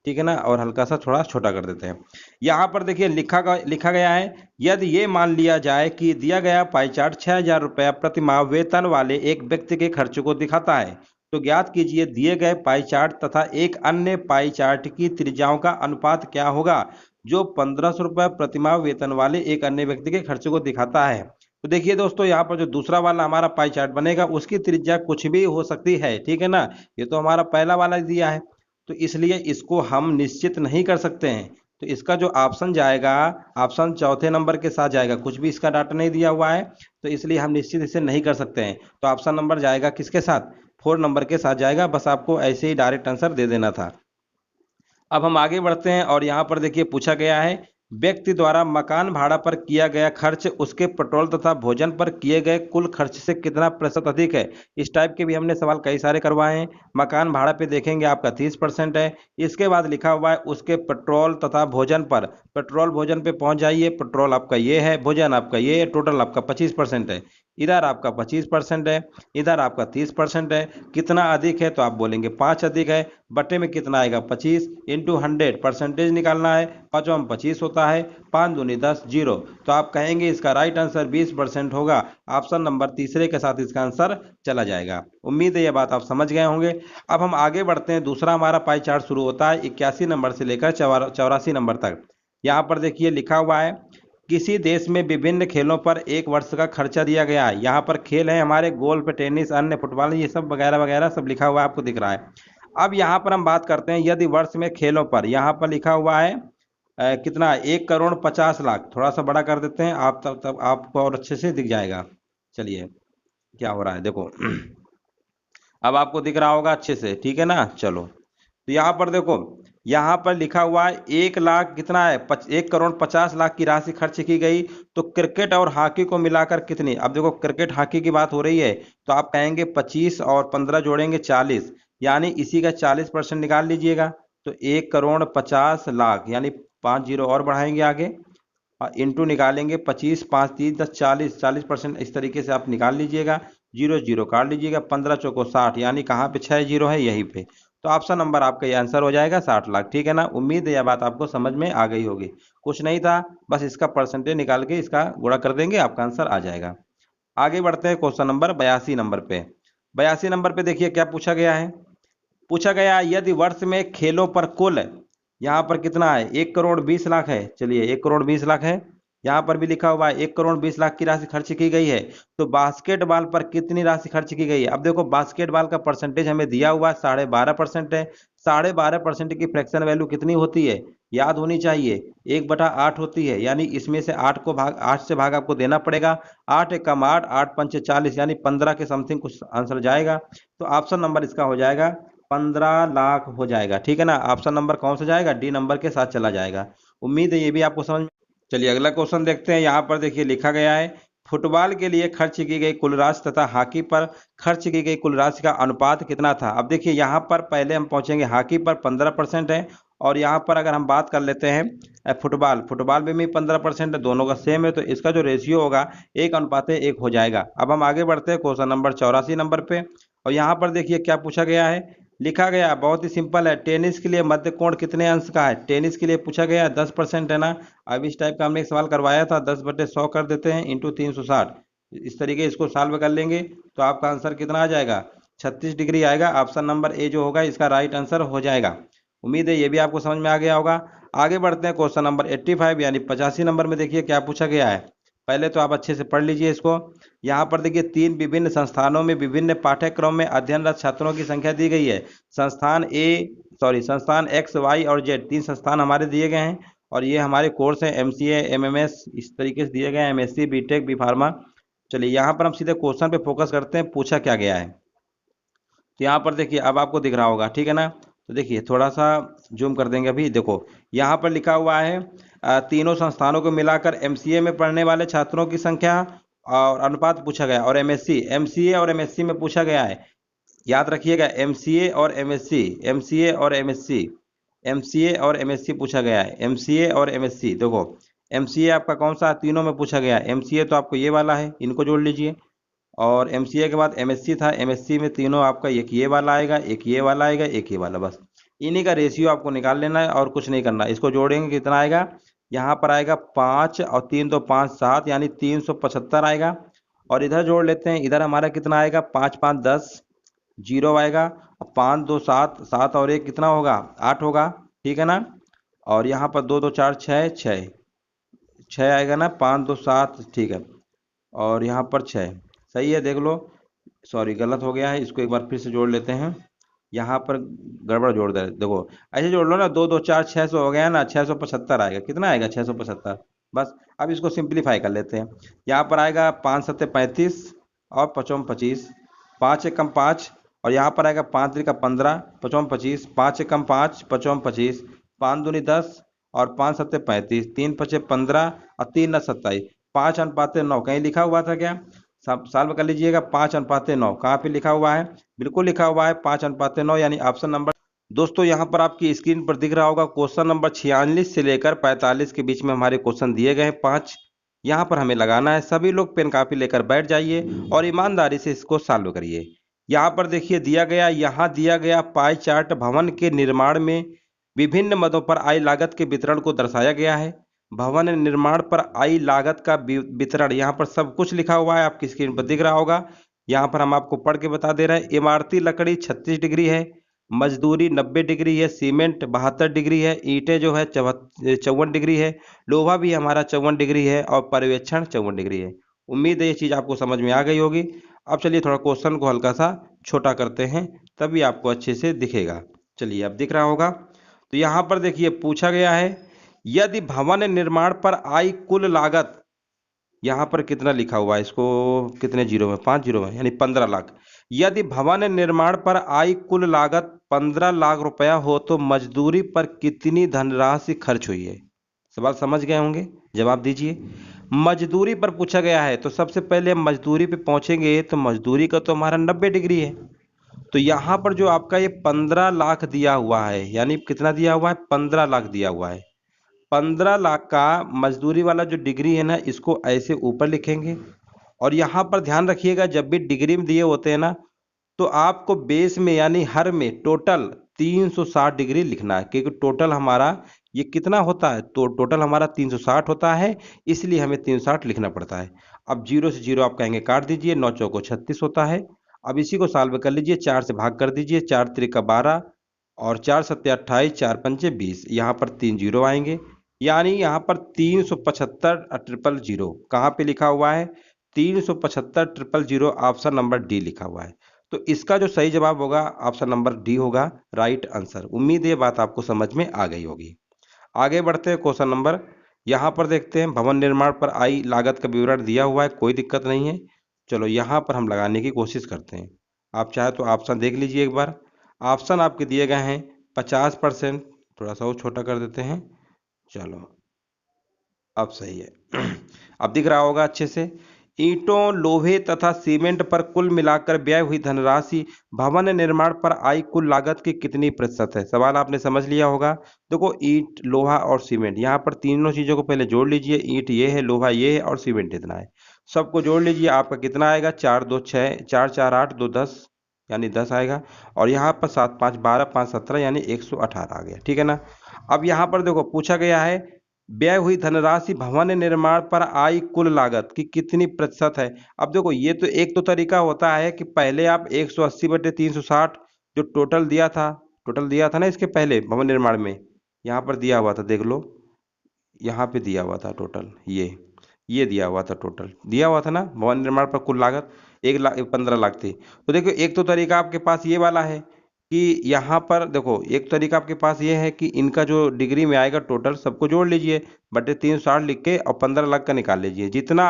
ठीक है ना, और हल्का सा थोड़ा छोटा कर देते हैं। यहाँ पर देखिए लिखा गया है, यदि ये मान लिया जाए कि दिया गया पाई चार्ट 6,000 रुपया प्रति माह वेतन वाले एक व्यक्ति के खर्च को दिखाता है, तो ज्ञात कीजिए दिए गए पाई चार्ट तथा एक अन्य पाई चार्ट की त्रिज्याओं का अनुपात क्या होगा, जो 1500 रुपये प्रतिमाह वेतन वाले एक अन्य व्यक्ति के खर्चे को दिखाता है। तो देखिए दोस्तों, यहाँ पर जो दूसरा वाला हमारा पाई चार्ट बनेगा उसकी त्रिज्या कुछ भी हो सकती है, ठीक है ना। ये तो हमारा पहला वाला दिया है, तो इसलिए इसको हम निश्चित नहीं कर सकते हैं। तो इसका जो ऑप्शन जाएगा, ऑप्शन चौथे नंबर के साथ जाएगा, कुछ भी इसका डाटा नहीं दिया हुआ है, तो इसलिए हम निश्चित इसे नहीं कर सकते हैं। तो ऑप्शन नंबर जाएगा किसके साथ, 4 नंबर के साथ जाएगा। बस आपको ऐसे ही डायरेक्ट आंसर दे देना था। अब हम आगे बढ़ते हैं और यहाँ पर देखिए पूछा गया है, व्यक्ति द्वारा मकान भाड़ा पर किया गया खर्च उसके पेट्रोल तथा भोजन पर किए गए कुल खर्च से कितना प्रतिशत अधिक है। इस टाइप के भी हमने सवाल कई सारे करवाए हैं। मकान भाड़ा पे देखेंगे आपका 30% है। इसके बाद लिखा हुआ है उसके पेट्रोल तथा भोजन पर, पेट्रोल भोजन पे पहुंच जाइए, पेट्रोल आपका ये है, भोजन आपका ये है, टोटल आपका 25% है। इधर आपका 25% है, इधर आपका 30% है। कितना अधिक है तो आप बोलेंगे 5 अधिक है, बटे में कितना आएगा 25 इंटू 100, परसेंटेज निकालना है, 5 में 25 होता है, 5 दूनी 10 जीरो, तो आप कहेंगे इसका राइट आंसर 20% होगा। ऑप्शन नंबर तीसरे के साथ इसका आंसर चला जाएगा। उम्मीद है यह बात आप समझ गए होंगे। अब हम आगे बढ़ते हैं, दूसरा हमारा पाई चार्ट शुरू होता है 81 नंबर से लेकर 84 नंबर तक। यहाँ पर देखिए लिखा हुआ है, किसी देश में विभिन्न खेलों पर एक वर्ष का खर्चा दिया गया है। यहाँ पर खेल है हमारे गोल्फ, टेनिस, अन्य फुटबॉल, ये सब वगैरह वगैरह सब लिखा हुआ आपको दिख रहा है। अब यहाँ पर हम बात करते हैं यदि वर्ष में खेलों पर, यहाँ पर लिखा हुआ है कितना, 1,50,00,000। थोड़ा सा बड़ा कर देते हैं, आप तब आपको और अच्छे से दिख जाएगा। चलिए क्या हो रहा है देखो अब आपको दिख रहा होगा अच्छे से, ठीक है ना। चलो तो यहाँ पर देखो, यहाँ पर लिखा हुआ है 1,00,000 कितना है, 1,50,00,000 की राशि खर्च की गई। तो क्रिकेट और हॉकी को मिलाकर कितनी, अब देखो क्रिकेट हॉकी की बात हो रही है, तो आप कहेंगे 25 और 15 जोड़ेंगे 40, यानी इसी का 40% निकाल लीजिएगा। तो 1,50,00,000 यानी 5 जीरो और बढ़ाएंगे आगे, इंटू निकालेंगे 25, 5 3 10 40, 40% इस तरीके से आप निकाल लीजिएगा, जीरो जीरो काट लीजिएगा, 15 चौको 60, यानी कहाँ पे 6 जीरो है, यहीं पे। तो ऑप्शन नंबर आपका ये आंसर हो जाएगा 60 लाख, ठीक है ना। उम्मीद है यह बात आपको समझ में आ गई होगी। कुछ नहीं था, बस इसका परसेंटेज निकाल के इसका गुणा कर देंगे, आपका आंसर आ जाएगा। आगे बढ़ते हैं क्वेश्चन नंबर 82 नंबर पे। 82 नंबर पे देखिए क्या पूछा गया है। पूछा गया यदि वर्ष में खेलों पर कुल, यहाँ पर कितना है, 1,20,00,000 है। चलिए 1,20,00,000 है, यहाँ पर भी लिखा हुआ है 1,20,00,000 की राशि खर्च की गई है, तो बास्केटबॉल पर कितनी राशि खर्च की गई है। अब देखो बास्केटबॉल का परसेंटेज हमें दिया हुआ है 12.5% है। 12.5% की फ्रैक्शन वैल्यू कितनी होती है, याद होनी चाहिए, 1/8 होती है, यानी इसमें से 8 से भाग आपको देना पड़ेगा। 8 एकम 8, 8 पंचे 40, यानी 15 के समथिंग कुछ आंसर जाएगा। तो ऑप्शन नंबर इसका हो जाएगा 15 लाख हो जाएगा, ठीक है ना। ऑप्शन नंबर कौन सा जाएगा, डी नंबर के साथ चला जाएगा। उम्मीद है ये भी आपको समझ में। चलिए अगला क्वेश्चन देखते हैं। यहाँ पर देखिए लिखा गया है, फुटबॉल के लिए खर्च की गई कुल राशि तथा हॉकी पर खर्च की गई कुल राशि का अनुपात कितना था। अब देखिए यहाँ पर पहले हम पहुंचेंगे, हॉकी पर 15% है और यहाँ पर अगर हम बात कर लेते हैं फुटबॉल में भी 15% है, दोनों का सेम है, तो इसका जो रेशियो होगा 1:1 हो जाएगा। अब हम आगे बढ़ते हैं क्वेश्चन नंबर 84 नंबर पे। और यहाँ पर देखिए क्या पूछा गया है, लिखा गया बहुत ही सिंपल है, टेनिस के लिए मध्य कोण कितने अंश का है। टेनिस के लिए पूछा गया 10% है ना। अब इस टाइप का हमने एक सवाल करवाया था, 10/100 कर देते हैं इंटू 360, इस तरीके इसको सॉल्व कर लेंगे तो आपका आंसर कितना आ जाएगा, 36 डिग्री आएगा। ऑप्शन नंबर ए जो होगा इसका राइट आंसर हो जाएगा। उम्मीद है ये भी आपको समझ में आ गया होगा। आगे बढ़ते हैं क्वेश्चन नंबर 85 यानी 85 नंबर में देखिए क्या पूछा गया है। पहले तो आप अच्छे से पढ़ लीजिए इसको। यहाँ पर देखिए 3 विभिन्न संस्थानों में विभिन्न पाठ्यक्रम में अध्ययनरत छात्रों की संख्या दी गई है। संस्थान एक्स, वाई और जेड, 3 संस्थान हमारे दिए गए हैं और ये हमारे कोर्स हैं MCA, MMS, इस तरीके से दिए गए हैं, MSc, BTech, B Pharma। चलिए यहाँ पर हम सीधे क्वेश्चन पे फोकस करते हैं, पूछा क्या गया है। तो यहाँ पर देखिए अब आपको दिख रहा होगा, ठीक है ना। तो देखिए थोड़ा सा जूम कर देंगे, अभी देखो यहाँ पर लिखा हुआ है तीनों संस्थानों को मिलाकर MCA में पढ़ने वाले छात्रों की संख्या और अनुपात पूछा गया, और MCA और MSc में पूछा गया है। याद रखिएगा MCA और MSc, MCA और MSc, MCA और MSc पूछा गया है, MCA और MSc। देखो MCA आपका कौन सा, तीनों में पूछा गया है। MCA तो आपको ये वाला है, इनको जोड़ लीजिए, और MCA के बाद MSc था, MSc में तीनों आपका एक ये वाला आएगा, एक ये वाला आएगा, एक ये वाला, बस इन्हीं का रेशियो आपको निकाल लेना है और कुछ नहीं करना। इसको जोड़ेंगे कितना आएगा, यहाँ पर आएगा 5 और 3 तो 5 7 यानी 375 आएगा। और इधर जोड़ लेते हैं, इधर हमारा कितना आएगा, 5 5 10, 0 आएगा, 5 2 7, 7 और 1 कितना होगा, 8 होगा, ठीक है ना। और यहाँ पर 2 2 4 6 6 6 आएगा ना, 5 2 7, ठीक है, और यहाँ पर 6, सही है, देख लो, सॉरी गलत हो गया है, इसको एक बार फिर से जोड़ लेते हैं। यहाँ पर गड़बड़ जोड़ दे, देखो ऐसे जोड़ लो ना, 2 2 4 600 हो गया ना, 675 आएगा, कितना आएगा 675, बस। अब इसको सिंप्लीफाई कर लेते हैं, यहाँ पर आएगा 5 7 35 और 55 25, 5 एकम 5, और यहाँ पर आएगा 5 3 का 15, 55 25, 5 एकम 5, 55 25, 5 दूनी 10 और 5 7 35, 3 5 15 और 3 9 27, 5:9 कहीं लिखा हुआ था क्या, सॉल्व कर लीजिएगा। 5:9 कहाँ पे लिखा हुआ है, बिल्कुल लिखा हुआ है 5:9, यानी ऑप्शन नंबर। दोस्तों यहाँ पर आपकी स्क्रीन पर दिख रहा होगा क्वेश्चन नंबर 46 से लेकर 45 के बीच में हमारे क्वेश्चन दिए गए हैं 5। यहाँ पर हमें लगाना है, सभी लोग पेन कापी लेकर बैठ जाइए और ईमानदारी से इसको सॉल्व करिए। यहाँ पर देखिए यहाँ दिया गया पाई चार्ट भवन के निर्माण में विभिन्न मदों पर आय लागत के वितरण को दर्शाया गया है। भवन निर्माण पर आई लागत का वितरण, यहाँ पर सब कुछ लिखा हुआ है, आपकी स्क्रीन पर दिख रहा होगा। यहाँ पर हम आपको पढ़ के बता दे रहे हैं। इमारती लकड़ी 36 डिग्री है, मजदूरी 90 डिग्री है, सीमेंट 72 डिग्री है, ईंटें जो है 54 डिग्री है, लोहा भी हमारा 54 डिग्री है, और पर्यवेक्षण 54 डिग्री है। उम्मीद है ये चीज़ आपको समझ में आ गई होगी। अब चलिए थोड़ा क्वेश्चन को हल्का सा छोटा करते हैं, तभी आपको अच्छे से दिखेगा। चलिए अब दिख रहा होगा। तो यहाँ पर देखिए पूछा गया है, यदि भवन निर्माण पर आई कुल लागत, यहाँ पर कितना लिखा हुआ है, इसको कितने जीरो में, 5 जीरो में, यानी 15 लाख। यदि भवन निर्माण पर आई कुल लागत 15 लाख रुपया हो तो मजदूरी पर कितनी धनराशि खर्च हुई है। सवाल समझ गए होंगे, जवाब दीजिए। मजदूरी पर पूछा गया है, तो सबसे पहले हम मजदूरी पे पहुंचेंगे, तो मजदूरी का तो हमारा 90 डिग्री है। तो यहाँ पर जो आपका ये 15 लाख दिया हुआ है, यानी कितना दिया हुआ है, 15 लाख दिया हुआ है। 15 लाख का मजदूरी वाला जो डिग्री है ना, इसको ऐसे ऊपर लिखेंगे। और यहाँ पर ध्यान रखिएगा, जब भी डिग्री में दिए होते हैं ना, तो आपको बेस में यानी हर में टोटल 360 डिग्री लिखना है, क्योंकि टोटल हमारा ये कितना होता है, तो टोटल हमारा 360 होता है, इसलिए हमें 360 लिखना पड़ता है। अब 0 से 0 आप कहेंगे काट दीजिए, 9 चौको 36 होता है। अब इसी को सॉल्व कर लीजिए, 4 से भाग कर दीजिए, 4 त्रिका 12 और 4 सत्ते 28, 4 पंचे 20, यहाँ पर 3 जीरो आएंगे, यानी यहाँ पर 375 000 कहाँ पे लिखा हुआ है, 375 000 ऑप्शन नंबर डी लिखा हुआ है। तो इसका जो सही जवाब होगा ऑप्शन नंबर डी होगा राइट आंसर। उम्मीद ये बात आपको समझ में आ गई होगी। आगे बढ़ते हैं क्वेश्चन नंबर, यहाँ पर देखते हैं भवन निर्माण पर आई लागत का विवरण दिया हुआ है, कोई दिक्कत नहीं है। चलो यहाँ पर हम लगाने की कोशिश करते हैं। आप चाहे तो ऑप्शन देख लीजिए एक बार। ऑप्शन आपके दिए गए हैं 50%, थोड़ा सा और छोटा कर देते हैं, चलो अब सही है। अब दिख रहा होगा अच्छे से। ईंटों, लोहे तथा सीमेंट पर कुल मिलाकर व्यय हुई धनराशि भवन निर्माण पर आई कुल लागत की कितनी प्रतिशत है? सवाल आपने समझ लिया होगा। देखो ईंट, लोहा और सीमेंट, यहाँ पर तीनों चीजों को पहले जोड़ लीजिए। ईंट ये है, लोहा ये है और सीमेंट इतना है। सबको जोड़ लीजिए, आपका कितना आएगा? 4 2 6, 4 4 8, 2 10 यानी 10 आएगा। और यहाँ पर 7 5 12, 5 17 यानी 118 आ गया। ठीक है ना। अब यहाँ पर देखो पूछा गया है व्यय हुई धनराशि भवन निर्माण पर आई कुल लागत की कितनी प्रतिशत है। अब देखो ये तो एक तो तरीका होता है कि पहले आप 180/360 जो टोटल दिया था ना इसके पहले भवन निर्माण में, यहाँ पर दिया हुआ था, देख लो यहाँ पे दिया हुआ था टोटल, ये दिया हुआ था, टोटल दिया हुआ था ना भवन निर्माण पर कुल लागत 1,15,00,000 थी। तो देखो एक तो तरीका आपके पास ये वाला है कि यहाँ पर देखो एक तरीका आपके पास ये है कि इनका जो डिग्री में आएगा टोटल सबको जोड़ लीजिए, बटे 360 लिख के और 15,00,000 का निकाल लीजिए। जितना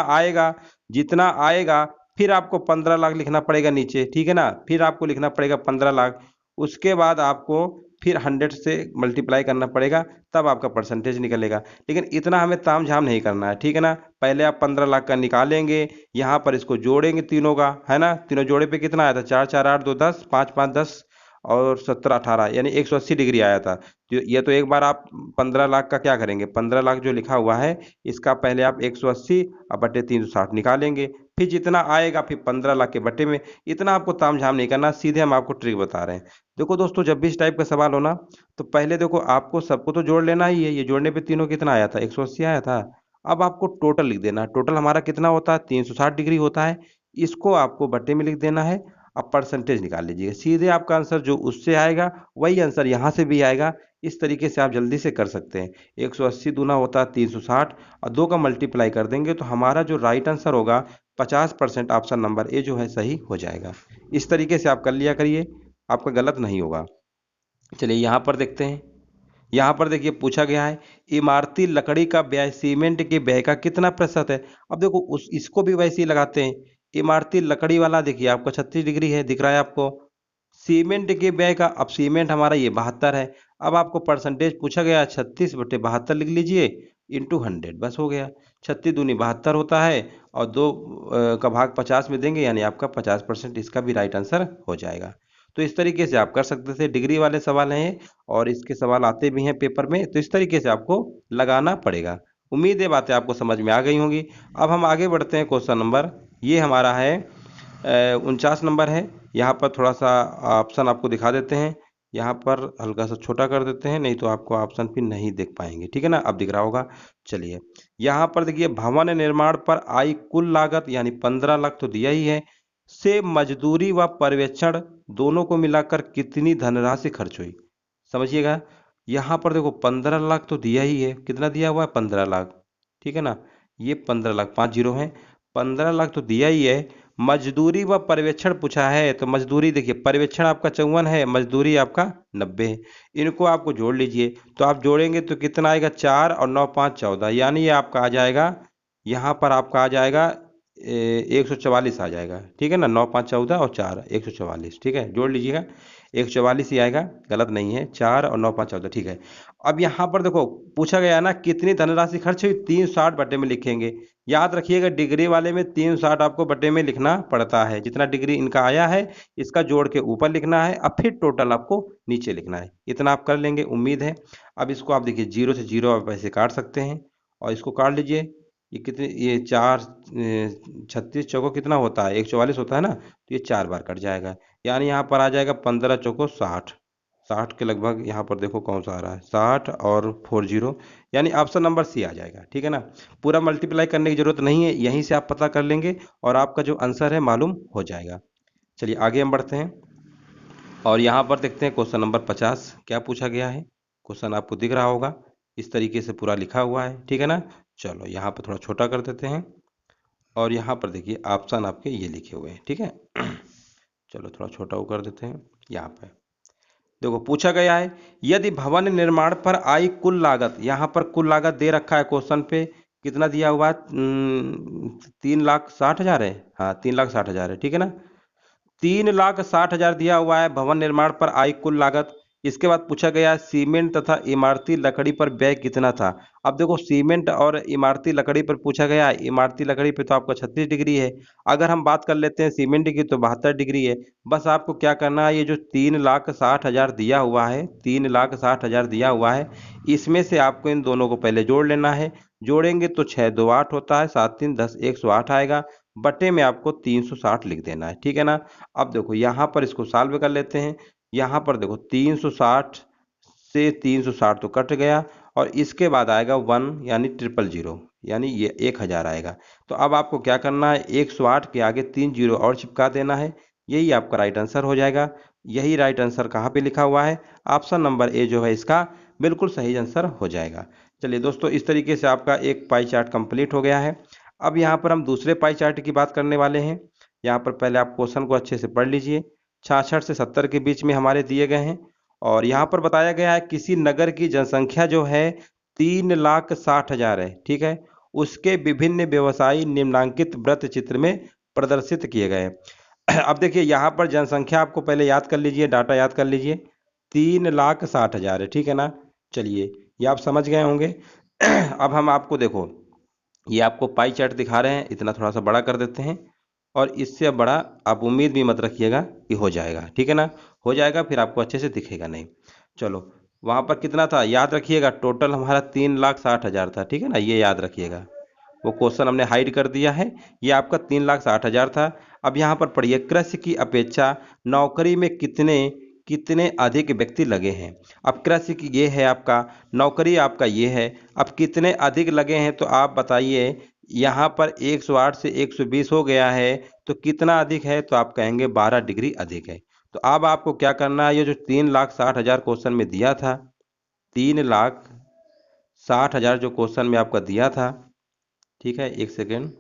आएगा फिर आपको 15,00,000 लिखना पड़ेगा नीचे। ठीक है ना। फिर आपको लिखना पड़ेगा 15,00,000। उसके बाद आपको फिर 100 से मल्टीप्लाई करना पड़ेगा, तब आपका परसेंटेज निकलेगा। लेकिन इतना हमें ताम झाम नहीं करना है। ठीक है ना। पहले आप 15,00,000 का निकालेंगे, यहाँ पर इसको जोड़ेंगे तीनों का, है ना। तीनों जोड़े पे कितना आया था? 4 4 8 2 10, 5 5 10 और 17 18 यानी 180 डिग्री आया था। तो ये तो एक बार आप 15,00,000 का क्या करेंगे, 15,00,000 जो लिखा हुआ है इसका पहले आप 180 और बटे 360 निकालेंगे, फिर जितना आएगा फिर 15,00,000 के बटे में। इतना आपको तामझाम नहीं करना, सीधे हम आपको ट्रिक बता रहे हैं। देखो दोस्तों जब भी इस टाइप का सवाल हो ना, तो पहले देखो आपको सबको तो जोड़ लेना ही है। ये जोड़ने पे तीनों कितना आया था? 180 आया था। अब आपको टोटल लिख देना है। टोटल हमारा कितना होता है? 360 डिग्री होता है। इसको आपको बटे में लिख देना है। अब परसेंटेज निकाल लीजिएगा, सीधे आपका आंसर जो उससे आएगा वही आंसर यहाँ से भी आएगा। इस तरीके से आप जल्दी से कर सकते हैं। 180 दूना होता है 360 और 2 का मल्टीप्लाई कर देंगे तो हमारा जो राइट आंसर होगा 50% ऑप्शन नंबर ए जो है सही हो जाएगा। इस तरीके से आप कर लिया करिए, आपका गलत नहीं होगा। चलिए यहाँ पर देखते हैं। यहाँ पर देखिए पूछा गया है इमारती लकड़ी का व्यय सीमेंट के व्यय का कितना प्रतिशत है। अब देखो उस इसको भी वैसे ही लगाते हैं। इमारती लकड़ी वाला देखिए आपका 36 डिग्री है, दिख रहा है आपको। सीमेंट के व्यय का, अब सीमेंट हमारा ये 72 है। अब आपको परसेंटेज पूछा गया 36/72 लिख लीजिए इंटू 100, बस हो गया। 36 दूनी 72 होता है और 2 का भाग 50 में देंगे यानी आपका 50%, इसका भी राइट आंसर हो जाएगा। तो इस तरीके से आप कर सकते थे। डिग्री वाले सवाल हैं और इसके सवाल आते भी हैं पेपर में, तो इस तरीके से आपको लगाना पड़ेगा। उम्मीद है बातें आपको समझ में आ गई होंगी। अब हम आगे बढ़ते हैं। क्वेश्चन नंबर ये हमारा है 49 नंबर है। यहाँ पर थोड़ा सा ऑप्शन आपको दिखा देते हैं। यहाँ पर हल्का सा छोटा कर देते हैं, नहीं तो आपको ऑप्शन फिर नहीं देख पाएंगे। ठीक है ना। अब दिख रहा होगा। चलिए यहाँ पर देखिए भवन निर्माण पर आई कुल लागत यानी 15,00,000 तो दिया ही है, से मजदूरी व पर्यवेक्षण दोनों को मिलाकर कितनी धनराशि खर्च हुई। समझिएगा यहाँ पर देखो 15,00,000 तो दिया ही है। कितना दिया हुआ है? 15,00,000। ठीक है ना। ये 15,00,000 5 जीरो है। 15,00,000 तो दिया ही है। मजदूरी व पर्यवेक्षण पूछा है, तो मजदूरी देखिए पर्यवेक्षण आपका 54 है, मजदूरी आपका 90 है। इनको आपको जोड़ लीजिए, तो आप जोड़ेंगे तो कितना आएगा? 4 और 9 5 14 यानी ये आपका आ जाएगा, यहाँ पर आपका आ जाएगा 144 आ जाएगा। ठीक है ना। 9 5 14 और 4 144। ठीक है, जोड़ लीजिएगा 144 ही आएगा, गलत नहीं है। 4 और 9 5 14। ठीक है। अब यहाँ पर देखो पूछा गया है ना कितनी धनराशि खर्च हुई, 360 बटे में लिखेंगे। याद रखिएगा डिग्री वाले में 360 आपको बटे में लिखना पड़ता है। जितना डिग्री इनका आया है इसका जोड़ के ऊपर लिखना है, अब फिर टोटल आपको नीचे लिखना है। इतना आप कर लेंगे उम्मीद है। अब इसको आप देखिए 0 से 0 आप ऐसे काट सकते हैं और इसको काट लीजिए। ये कितने, ये 4 36 चौको कितना होता है? 144 होता है ना, तो ये 4 बार कट जाएगा यानी यहाँ पर आ जाएगा 15 चौको 60। 60 के लगभग यहाँ पर देखो कौन सा आ रहा है, 60 और 40 यानी ऑप्शन नंबर सी आ जाएगा। ठीक है ना। पूरा मल्टीप्लाई करने की जरूरत नहीं है, यहीं से आप पता कर लेंगे और आपका जो आंसर है मालूम हो जाएगा। चलिए आगे हम बढ़ते हैं और यहाँ पर देखते हैं क्वेश्चन नंबर 50 क्या पूछा गया है। क्वेश्चन आपको दिख रहा होगा, इस तरीके से पूरा लिखा हुआ है। ठीक है ना। चलो यहाँ पर थोड़ा छोटा कर देते हैं और यहाँ पर देखिए ऑप्शन आपके ये लिखे हुए हैं। ठीक है। चलो थोड़ा छोटा कर देते हैं। यहाँ पर देखो पूछा गया है यदि भवन निर्माण पर आई कुल लागत, यहाँ पर कुल लागत दे रखा है क्वेश्चन पे, कितना दिया हुआ है? 3,60,000 है। हाँ 3,60,000 है। ठीक है ना। 3,60,000 दिया हुआ है भवन निर्माण पर आई कुल लागत। इसके बाद पूछा गया सीमेंट तथा इमारती लकड़ी पर व्यय कितना था। अब देखो सीमेंट और इमारती लकड़ी पर पूछा गया, इमारती लकड़ी पे तो आपका 36 डिग्री है। अगर हम बात कर लेते हैं सीमेंट की तो 72 डिग्री है। बस आपको क्या करना है, ये जो 3,60,000 दिया हुआ है, 3,60,000 दिया हुआ है, इसमें से आपको इन दोनों को पहले जोड़ लेना है। जोड़ेंगे तो 6 2 8 होता है, 7 3 10, 108 आएगा। बटे में आपको 360 लिख देना है, ठीक है ना। अब देखो यहाँ पर इसको सॉल्व कर लेते हैं। यहाँ पर देखो 360 से 360 तो कट गया, और इसके बाद आएगा 1 यानी 000, यानी ये 1000 आएगा। तो अब आपको क्या करना है, 108 के आगे 3 जीरो और चिपका देना है। यही आपका राइट आंसर हो जाएगा। यही राइट आंसर कहाँ पे लिखा हुआ है, ऑप्शन नंबर ए जो है इसका बिल्कुल सही आंसर हो जाएगा। चलिए दोस्तों, इस तरीके से आपका एक पाई चार्ट कंप्लीट हो गया है। अब यहाँ पर हम दूसरे पाई चार्ट की बात करने वाले हैं। यहाँ पर पहले आप क्वेश्चन को अच्छे से पढ़ लीजिए। 66 से 70 के बीच में हमारे दिए गए हैं, और यहाँ पर बताया गया है किसी नगर की जनसंख्या जो है 3,60,000 है, ठीक है। उसके विभिन्न व्यवसायी निम्नांकित वृत्त चित्र में प्रदर्शित किए गए हैं। अब देखिए यहाँ पर जनसंख्या आपको पहले याद कर लीजिए, डाटा याद कर लीजिए, 3,60,000 है, ठीक है ना। चलिए ये आप समझ गए होंगे। अब हम आपको देखो, ये आपको पाई चार्ट दिखा रहे हैं, इतना थोड़ा सा बड़ा कर देते हैं, और इससे अब बड़ा आप उम्मीद भी मत रखिएगा कि हो जाएगा, ठीक है ना। हो जाएगा फिर आपको अच्छे से दिखेगा नहीं। चलो, वहाँ पर कितना था याद रखिएगा, टोटल हमारा 3,60,000 था, ठीक है ना, ये याद रखिएगा। वो क्वेश्चन हमने हाइड कर दिया है, ये आपका 3,60,000 था। अब यहाँ पर पढ़िए, कृषि की अपेक्षा नौकरी में कितने कितने अधिक व्यक्ति लगे हैं। अब कृषि की ये है आपका, नौकरी आपका ये है, अब कितने अधिक लगे हैं तो आप बताइए। यहाँ पर 108 से 120 हो गया है, तो कितना अधिक है, तो आप कहेंगे 12 डिग्री अधिक है। तो अब आपको क्या करना है, ये जो 3,60,000 क्वेश्चन में दिया था, 3,60,000 जो क्वेश्चन में आपका दिया था, ठीक है, एक सेकेंड,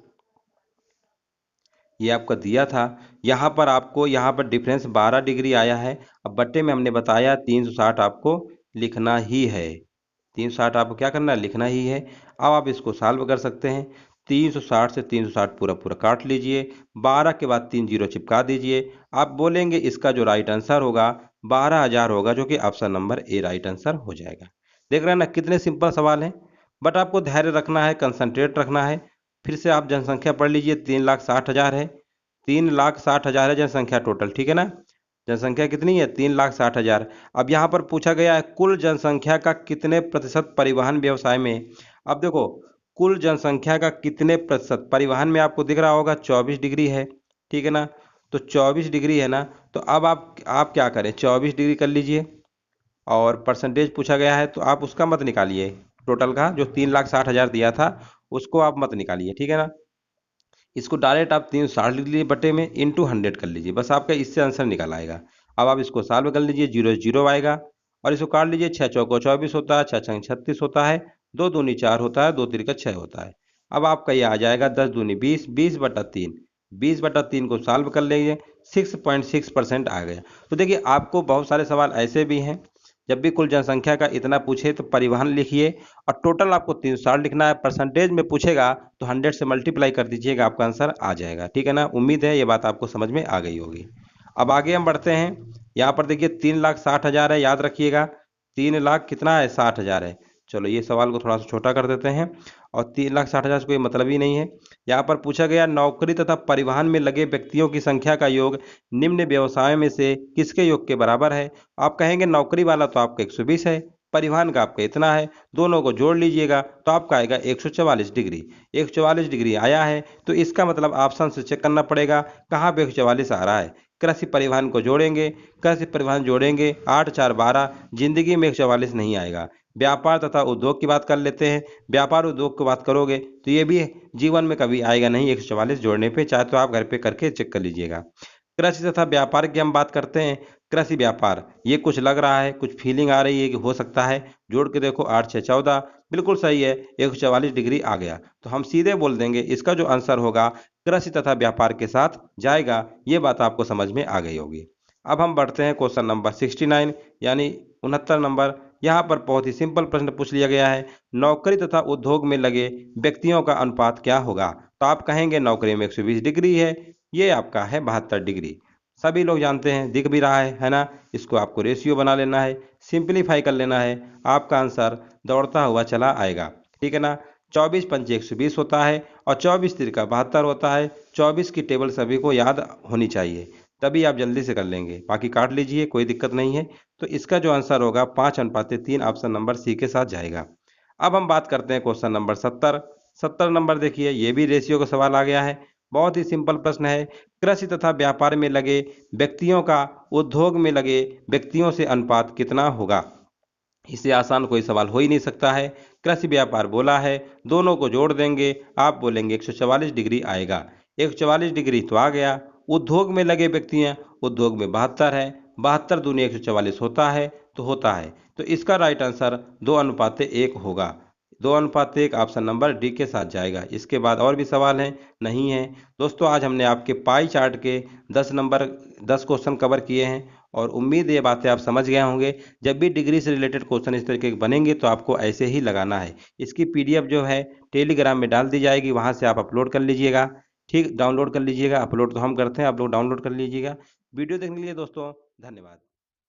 ये आपका दिया था। यहाँ पर आपको यहाँ पर डिफरेंस 12 डिग्री आया है। अब बट्टे में हमने बताया 360 आपको लिखना ही है, 360 आपको क्या करना है, लिखना ही है। अब आप इसको सॉल्व कर सकते हैं। 360 से 360 पूरा पूरा काट लीजिए, 12 के बाद 3 जीरो चिपका दीजिए। आप बोलेंगे इसका जो राइट आंसर होगा 12,000 होगा, जो कि option number A right answer हो जाएगा। देख रहे हैं ना, कितने सिंपल सवाल हैं, बट आपको धैर्य रखना है, कंसंट्रेट रखना है। फिर से आप जनसंख्या पढ़ लीजिए, 3,60,000 है, 3,60,000 है जनसंख्या टोटल, ठीक है ना। जनसंख्या कितनी है, 3,60,000। अब यहाँ पर पूछा गया है कुल जनसंख्या का कितने प्रतिशत परिवहन व्यवसाय में। अब देखो, कुल जनसंख्या का कितने प्रतिशत परिवहन में, आपको दिख रहा होगा 24 डिग्री है, ठीक है ना। तो 24 डिग्री है ना, तो अब आप क्या करें, 24 डिग्री कर लीजिए, और परसेंटेज पूछा गया है तो आप उसका मत निकालिए, टोटल का जो 3,60,000 दिया था उसको आप मत निकालिए, ठीक है ना। इसको डायरेक्ट आप 360 लिख लीजिए, बटे में इंटू 100 कर लीजिए, बस आपका इससे आंसर निकल आएगा। अब आप इसको सॉल्व कर लीजिए, जीरो जीरो आएगा, और इसको काट लीजिए, 6 चौको 24 होता है, 6 छंग 36 होता है, 2 दूनी 4 होता है, 2 तिरका 6 होता है। अब आपका ये आ जाएगा 10 दूनी 20, 20/3, 20/3 को सॉल्व कर लीजिए, 6.6% आ गया। तो देखिए आपको बहुत सारे सवाल ऐसे भी हैं, जब भी कुल जनसंख्या का इतना पूछे तो परिवहन लिखिए, और टोटल आपको 360 लिखना है। परसेंटेज में पूछेगा तो 100 से मल्टीप्लाई कर दीजिएगा, आपका आंसर आ जाएगा, ठीक है ना। उम्मीद है ये बात आपको समझ में आ गई होगी। अब आगे हम बढ़ते हैं। यहाँ पर देखिए 3,60,000 है, याद रखिएगा 3 लाख कितना है, 60,000 है। चलो ये सवाल को थोड़ा सा छोटा कर देते हैं, और 3,60,000 से कोई मतलब ही नहीं है। यहाँ पर पूछा गया नौकरी तथा परिवहन में लगे व्यक्तियों की संख्या का योग निम्न व्यवसायों में से किसके योग के बराबर है। आप कहेंगे नौकरी वाला तो आपका 120 है, परिवहन का आपका इतना है, दोनों को जोड़ लीजिएगा तो आपका आएगा 144 डिग्री। 144 डिग्री आया है, तो इसका मतलब ऑप्शन से चेक करना पड़ेगा कहाँ पे 144 आ रहा है। कृषि परिवहन को जोड़ेंगे, कृषि परिवहन जोड़ेंगे, 8 4 12, जिंदगी में 144 नहीं आएगा। व्यापार तथा उद्योग की बात कर लेते हैं, व्यापार उद्योग की बात करोगे तो ये भी जीवन में कभी आएगा नहीं 144 जोड़ने पे, चाहे तो आप घर पे करके चेक कर लीजिएगा। कृषि तथा व्यापार की हम बात करते हैं, कृषि व्यापार ये कुछ लग रहा है, कुछ फीलिंग आ रही है कि हो सकता है, जोड़ के देखो 8 6 14, बिल्कुल सही है, 144 डिग्री आ गया। तो हम सीधे बोल देंगे इसका जो आंसर होगा कृषि तथा व्यापार के साथ जाएगा। ये बात आपको समझ में आ गई होगी। अब हम बढ़ते हैं क्वेश्चन नंबर 69 यानी 69 नंबर। यहाँ पर बहुत ही सिंपल प्रश्न पूछ लिया गया है, नौकरी तथा उद्योग में लगे व्यक्तियों का अनुपात क्या होगा। तो आप कहेंगे नौकरी में 120 डिग्री है, ये आपका है 72 डिग्री। सभी लोग जानते हैं, दिख भी रहा है ना। इसको आपको रेशियो बना लेना है, सिंपलीफाई कर लेना है, आपका आंसर दौड़ता हुआ चला आएगा। ठीक है ना। 24 पंचे 120 होता है और 24 तिरका 72 होता है। 24 की टेबल सभी को याद होनी चाहिए, तभी आप जल्दी से कर लेंगे। बाकी काट लीजिए, कोई दिक्कत नहीं है। तो इसका जो आंसर होगा 5:3, ऑप्शन नंबर सी के साथ जाएगा। अब हम बात करते हैं क्वेश्चन नंबर 70। 70 नंबर देखिए, ये भी रेशियो का सवाल आ गया है। बहुत ही सिंपल प्रश्न है। कृषि तथा व्यापार में लगे व्यक्तियों का उद्योग में लगे व्यक्तियों से अनुपात कितना होगा। इससे आसान कोई सवाल हो ही नहीं सकता है। कृषि व्यापार बोला है, दोनों को जोड़ देंगे, आप बोलेंगे 144 डिग्री आएगा। 144 डिग्री तो आ गया। उद्योग में लगे व्यक्ति हैं, उद्योग में 72 है, 72 दूनी 144 होता है, तो होता है। तो इसका राइट आंसर 2:1 होगा। 2:1 ऑप्शन नंबर डी के साथ जाएगा। इसके बाद और भी सवाल हैं, नहीं है। दोस्तों, आज हमने आपके पाई चार्ट के 10 क्वेश्चन कवर किए हैं और उम्मीद ये बातें आप समझ गए होंगे। जब भी डिग्री से रिलेटेड क्वेश्चन इस तरीके के बनेंगे तो आपको ऐसे ही लगाना है। इसकी पीडीएफ जो है टेलीग्राम में डाल दी जाएगी, वहां से आप अपलोड कर लीजिएगा। ठीक, डाउनलोड कर लीजिएगा। अपलोड तो हम करते हैं, आप लोग डाउनलोड कर लीजिएगा। वीडियो देखने के लिए दोस्तों धन्यवाद।